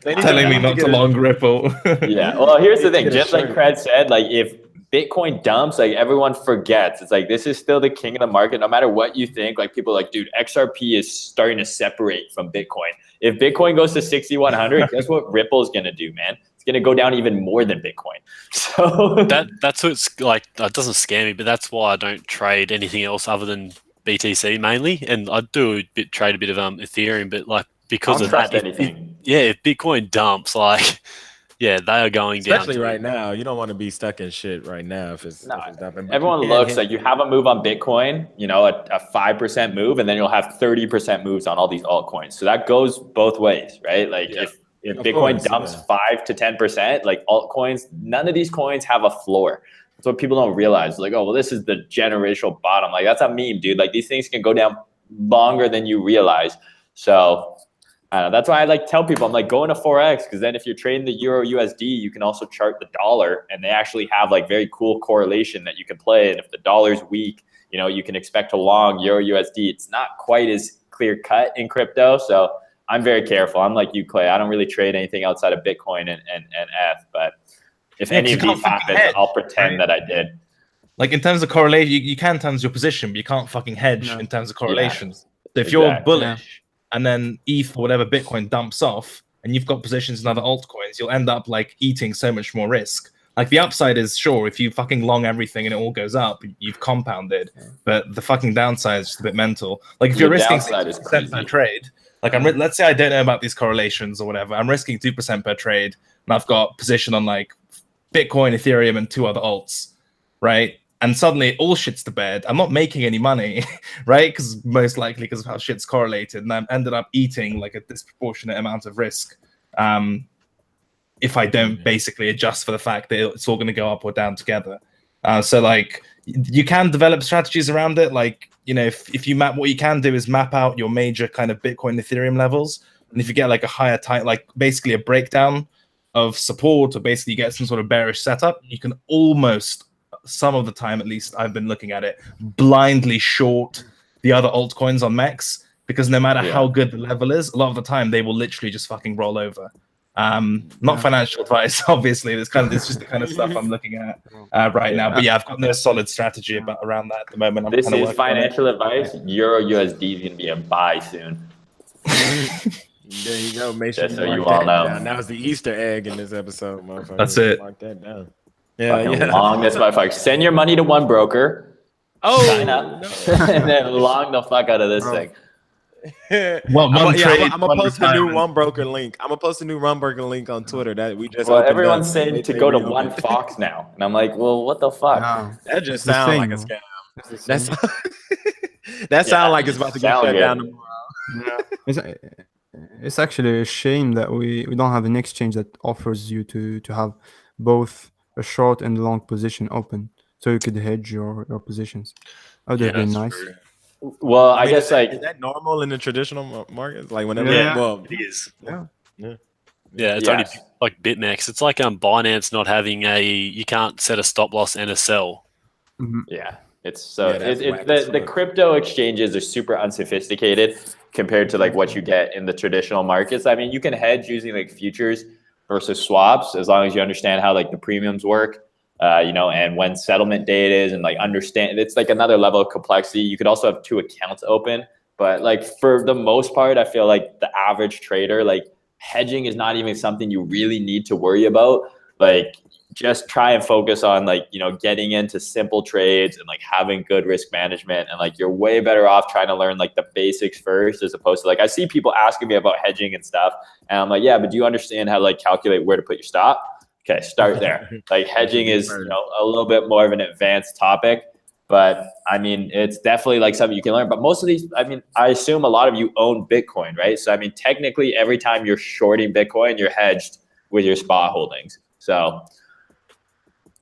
telling me not to long Ripple. Yeah. Well, here's the thing. Just like Cred said, like if Bitcoin dumps, like everyone forgets. It's like this is still the king of the market. No matter what you think, like people are like, dude, XRP is starting to separate from Bitcoin. If Bitcoin goes to 6,100, guess what Ripple's gonna do, man? It's gonna go down even more than Bitcoin. So that's what's like. It doesn't scare me, but that's why I don't trade anything else other than BTC mainly, and I do trade a bit of Ethereum, but like because of that, if Bitcoin dumps, like. Yeah, they are going down. Especially right now. You don't want to be stuck in shit right now if it's dumping. Everyone looks like you have a move on Bitcoin, you know, a 5% move, and then you'll have 30% moves on all these altcoins. So that goes both ways, right? Like if Bitcoin dumps 5 to 10%, like altcoins, none of these coins have a floor. That's what people don't realize. Like, oh, well, this is the generational bottom. Like that's a meme, dude. Like these things can go down longer than you realize. So that's why I like tell people, I'm like, go into Forex, because then if you're trading the Euro USD, you can also chart the dollar, and they actually have like very cool correlation that you can play. And if the dollar's weak, you know, you can expect a long Euro USD. It's not quite as clear cut in crypto. So I'm very careful. I'm like you, Clay. I don't really trade anything outside of Bitcoin and ETH. But if any of these happens, I'll pretend that I did. Like in terms of correlation, you can times your position, but you can't fucking hedge in terms of correlations. So if you're bullish, and then ETH or whatever Bitcoin dumps off, and you've got positions in other altcoins, you'll end up like eating so much more risk. Like the upside is sure, if you fucking long everything and it all goes up, you've compounded. But the fucking downside is just a bit mental. Like if you're risking 6% per trade, like let's say I don't know about these correlations or whatever, I'm risking 2% per trade, and I've got position on like Bitcoin, Ethereum, and 2 other alts, right? And suddenly all shit's to bed. I'm not making any money, right? Because most likely because of how shit's correlated. And I ended up eating like a disproportionate amount of risk if I don't basically adjust for the fact that it's all going to go up or down together. So like you can develop strategies around it. Like, you know, if you map, what you can do is map out your major kind of Bitcoin, Ethereum levels. And if you get like a higher type, like basically a breakdown of support, or basically you get some sort of bearish setup, you can almost, some of the time at least I've been looking at it, blindly short the other altcoins on MEX, because no matter how good the level is, a lot of the time they will literally just fucking roll over. Not financial advice, obviously. It's just the kind of stuff I'm looking at right now. But yeah, I've got no solid strategy around that at the moment. This is financial advice. Euro USD is going to be a buy soon. There you go. Make sure you all know. Down. That was the Easter egg in this episode, motherfucker. That's it. Mark that down. Long this motherfucker. Send your money to OneBroker. Sign up. And then long the fuck out of this thing. Well, I'm gonna post a new OneBroker link. I'm gonna post a new OneBroker link on Twitter that we just. Well, everyone's saying to go to OneFox now, and I'm like, well, what the fuck? No, that just sounds like a scam. That sounds like it's about to get shut down tomorrow. Yeah. It's actually a shame that we don't have an exchange that offers you to have both a short and long position open, so you could hedge your positions. Oh, that'd be nice. True. Well, I guess is that normal in the traditional markets? Like whenever, it is. It's only like BitMEX. It's like Binance not having you can't set a stop loss and a sell. Mm-hmm. Yeah, it's the crypto exchanges are super unsophisticated compared to like what you get in the traditional markets. I mean, you can hedge using like futures versus swaps as long as you understand how like the premiums work. And when settlement date is, and like understand, it's like another level of complexity. You could also have 2 accounts open, but like for the most part, I feel like the average trader, like hedging is not even something you really need to worry about. Like just try and focus on like, getting into simple trades and like having good risk management. And like, you're way better off trying to learn like the basics first, as opposed to like, I see people asking me about hedging and stuff. And I'm like, yeah, but do you understand how to like calculate where to put your stop? Okay, start there. Like hedging is, a little bit more of an advanced topic. But I mean, it's definitely like something you can learn. But most of these, I mean, I assume a lot of you own Bitcoin, right? So I mean, technically, every time you're shorting Bitcoin, you're hedged with your spot holdings. So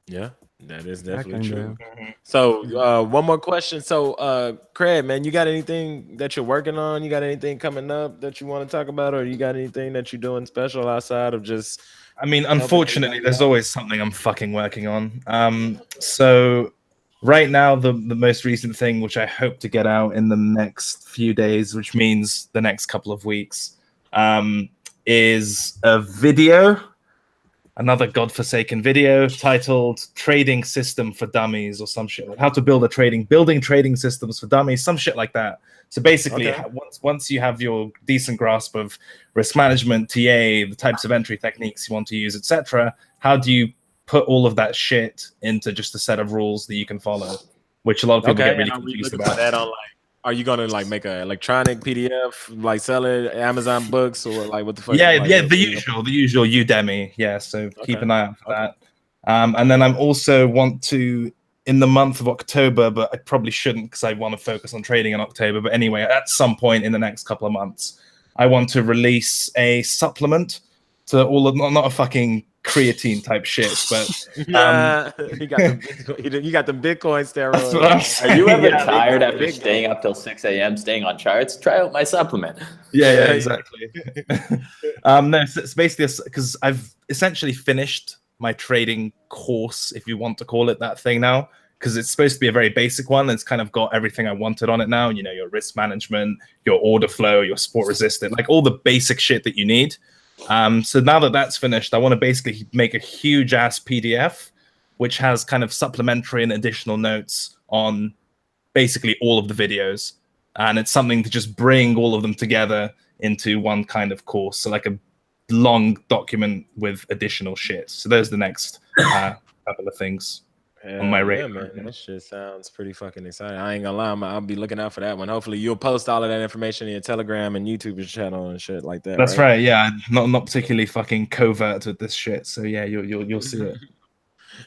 yeah, that is definitely true. So one more question. So Craig, man, you got anything that you're working on? You got anything coming up that you want to talk about, or you got anything that you're doing special outside of just? I mean, unfortunately, there's always something I'm fucking working on. So right now, the most recent thing, which I hope to get out in the next few days, which means the next couple of weeks, is a video, another godforsaken video titled "Trading System for Dummies" or some shit, like how to build a building trading systems for dummies, some shit like that. So basically, once you have your decent grasp of risk management, TA, the types of entry techniques you want to use, etc., how do you put all of that shit into just a set of rules that you can follow? Which a lot of people get really confused about. That on, like, are you gonna like make a electronic PDF, like sell it Amazon Books, or like what the fuck? Yeah, the usual Udemy. Yeah, so keep an eye out for that. And then I'm also want to, in the month of October, but I probably shouldn't because I want to focus on trading in October. But anyway, at some point in the next couple of months, I want to release a supplement to all of, not a fucking creatine type shit, but you got the Bitcoin steroids. Are you ever tired after staying up till 6 a.m. staying on charts? Try out my supplement. Yeah, exactly. No, so it's basically because I've essentially finished my trading course, if you want to call it that thing now, because it's supposed to be a very basic one. It's kind of got everything I wanted on it now. You know, your risk management, your order flow, your support resistant, like all the basic shit that you need. So now that that's finished, I want to basically make a huge ass PDF, which has kind of supplementary and additional notes on basically all of the videos. And it's something to just bring all of them together into one kind of course. So like a long document with additional shit. So there's the next couple of things on my radar. Yeah, man, that shit sounds pretty fucking exciting. I ain't gonna lie, I'll be looking out for that one. Hopefully you'll post all of that information in your Telegram and YouTube channel and shit like that. That's right. Yeah, not particularly fucking covert with this shit. So yeah, you'll see it.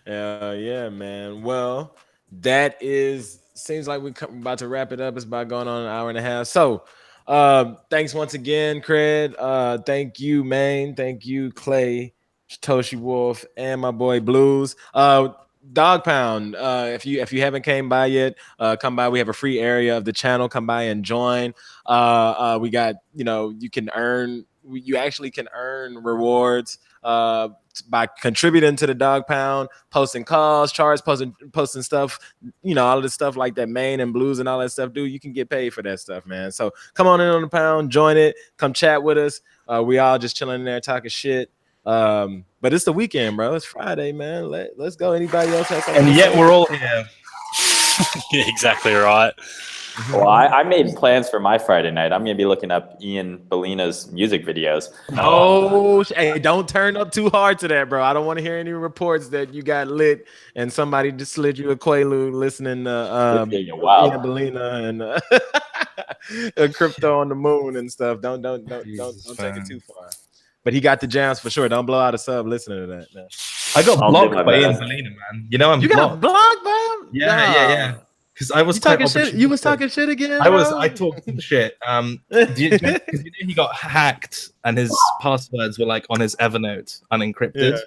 Yeah, man. Well, that seems like we're about to wrap it up. It's about going on an hour and a half. So thanks once again, Craig. Thank you, Maine. Thank you, Clay, Toshi Wolf, and my boy Blues. Dog Pound, if you haven't came by yet, come by. We have a free area of the channel. Come by and join. We got, you actually can earn rewards by contributing to the Dog Pound, posting calls, charts, posting stuff, all of the stuff like that, Maine and Blues and all that stuff, dude. You can get paid for that stuff, man. So come on in on the Pound, join it, come chat with us. We all just chilling in there talking shit. But it's the weekend, bro. It's Friday, man. Let's go. Anybody else have something? And yet we're all here. Yeah, exactly right. Well, I made plans for my Friday night. I'm gonna be looking up Ian Bellina's music videos. Oh, hey, don't turn up too hard to that, bro. I don't want to hear any reports that you got lit and somebody just slid you a Quaalude listening to Ian Bellina and Crypto on the Moon and stuff. Don't take it too far. But he got the jams for sure. Don't blow out a sub listening to that. Man. I got blocked by Ian Bellina, man. You know I'm blocked. Got blocked by him? Yeah. Because I was talking shit. You was talking shit again. I talked some shit. You know he got hacked and his passwords were like on his Evernote unencrypted. Yeah.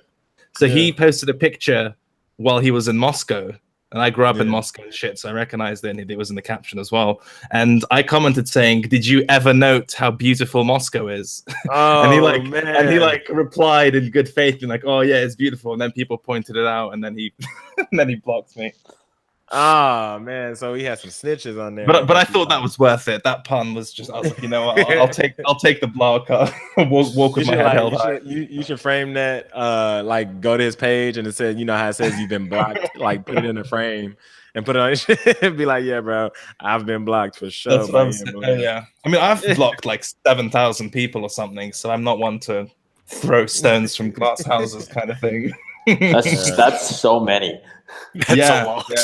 So he posted a picture while he was in Moscow. And I grew up in Moscow and shit, so I recognized it, and it was in the caption as well. And I commented saying, "Did you ever note how beautiful Moscow is?" Oh, and he replied in good faith, and like, "Oh yeah, it's beautiful." And then people pointed it out, and then he blocked me. Oh man, so he had some snitches on there. But I thought that was worth it. That pun was just, I was like, you know what, I'll take the block. walk with my head held high. You should frame that, like go to his page and it says, you know how it says you've been blocked, like put it in a frame and put it on his shit and be like, yeah, bro, I've been blocked for sure. That's what I'm saying. Yeah. I mean, I've blocked like 7,000 people or something, so I'm not one to throw stones from glass houses kind of thing. That's so many. That's a lot. Yeah.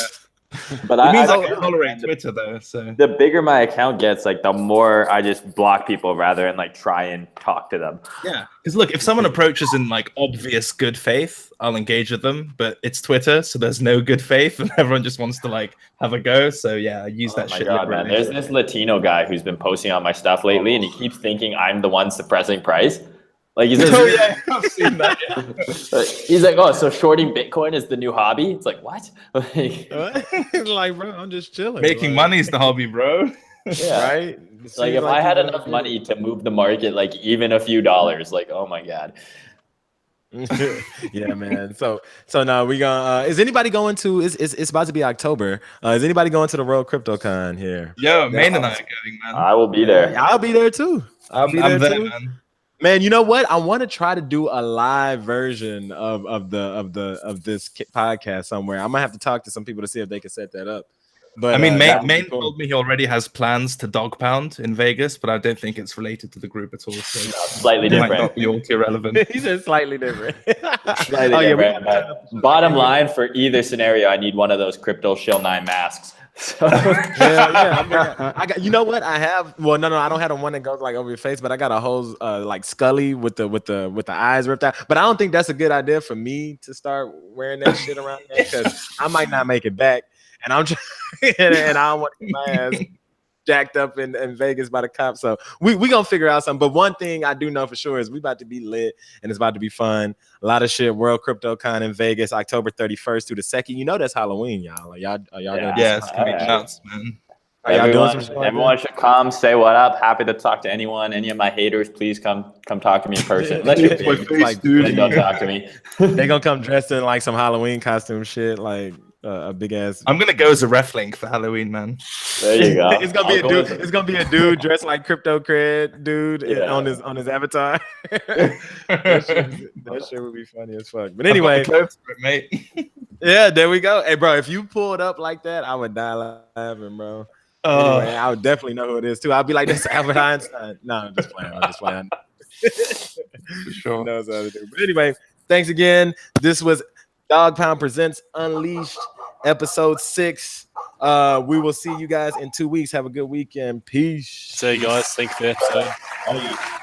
But It means I I can tolerate Twitter though. So the bigger my account gets, like the more I just block people rather than like try and talk to them. yeah, because look, if someone approaches in like obvious good faith, I'll engage with them. But it's Twitter, so there's no good faith, and everyone just wants to like have a go. So yeah, I use that shit. God, man. There's this Latino guy who's been posting on my stuff lately, and he keeps thinking I'm the one suppressing price. Like he's Oh yeah, I've seen that. he's like, oh, so shorting Bitcoin is the new hobby. It's like what? Like, bro, I'm just chilling. Making money is the hobby, bro. Yeah. Right? Like if I had enough money to move the market, like even a few dollars, like oh my god. Yeah, man. So now we gonna is anybody going to it's about to be October. Is anybody going to the World CryptoCon here? Yo, Maine and I are going, man. I will be there. I'll be there too. I'll be there too. Man. Man, you know what? I want to try to do a live version of this podcast somewhere. I might have to talk to some people to see if they can set that up. But I mean, Maine cool. told me he already has plans to dog pound in Vegas, but I don't think it's related to the group at all. So Slightly different. Might not be all too relevant. He said slightly different. Slightly different. But bottom line, for either scenario, I need one of those crypto shill 9 masks. So. Yeah. I got. You know what? I have. Well, no, I don't have the one that goes like over your face, but I got a whole like Scully with the eyes ripped out. But I don't think that's a good idea for me to start wearing that shit around there because I might not make it back, and I'm trying, and I don't want to get my ass jacked up in Vegas by the cops. So we gonna figure out something. But one thing I do know for sure is we about to be lit and it's about to be fun. A lot of shit. World CryptoCon in Vegas, October 31st through the 2nd. You know that's Halloween, y'all. Are y'all gonna do Yeah, it's gonna be nuts, man. Everyone should come, say what up. Happy to talk to anyone. Any of my haters, please come talk to me in person. Unless you're big, like, then don't talk to me. They gonna come dressed in like some Halloween costume shit, like a big ass. I'm gonna go as a ref link for Halloween, man. There you go. It's gonna be a dude. It's gonna be a dude dressed like Crypto Cred dude on his avatar. that shit would be funny as fuck. But anyway, mate. Yeah, there we go. Hey, bro, if you pulled up like that, I would die laughing, bro. Anyway, I would definitely know who it is too. I'd be like, "That's Albert Einstein." No, I'm just playing. For sure. Knows how to do. But anyway, thanks again. This was Dog Pound Presents Unleashed, episode 6. We will see you guys in 2 weeks. Have a good weekend. Peace. See you guys. Thanks for the episode.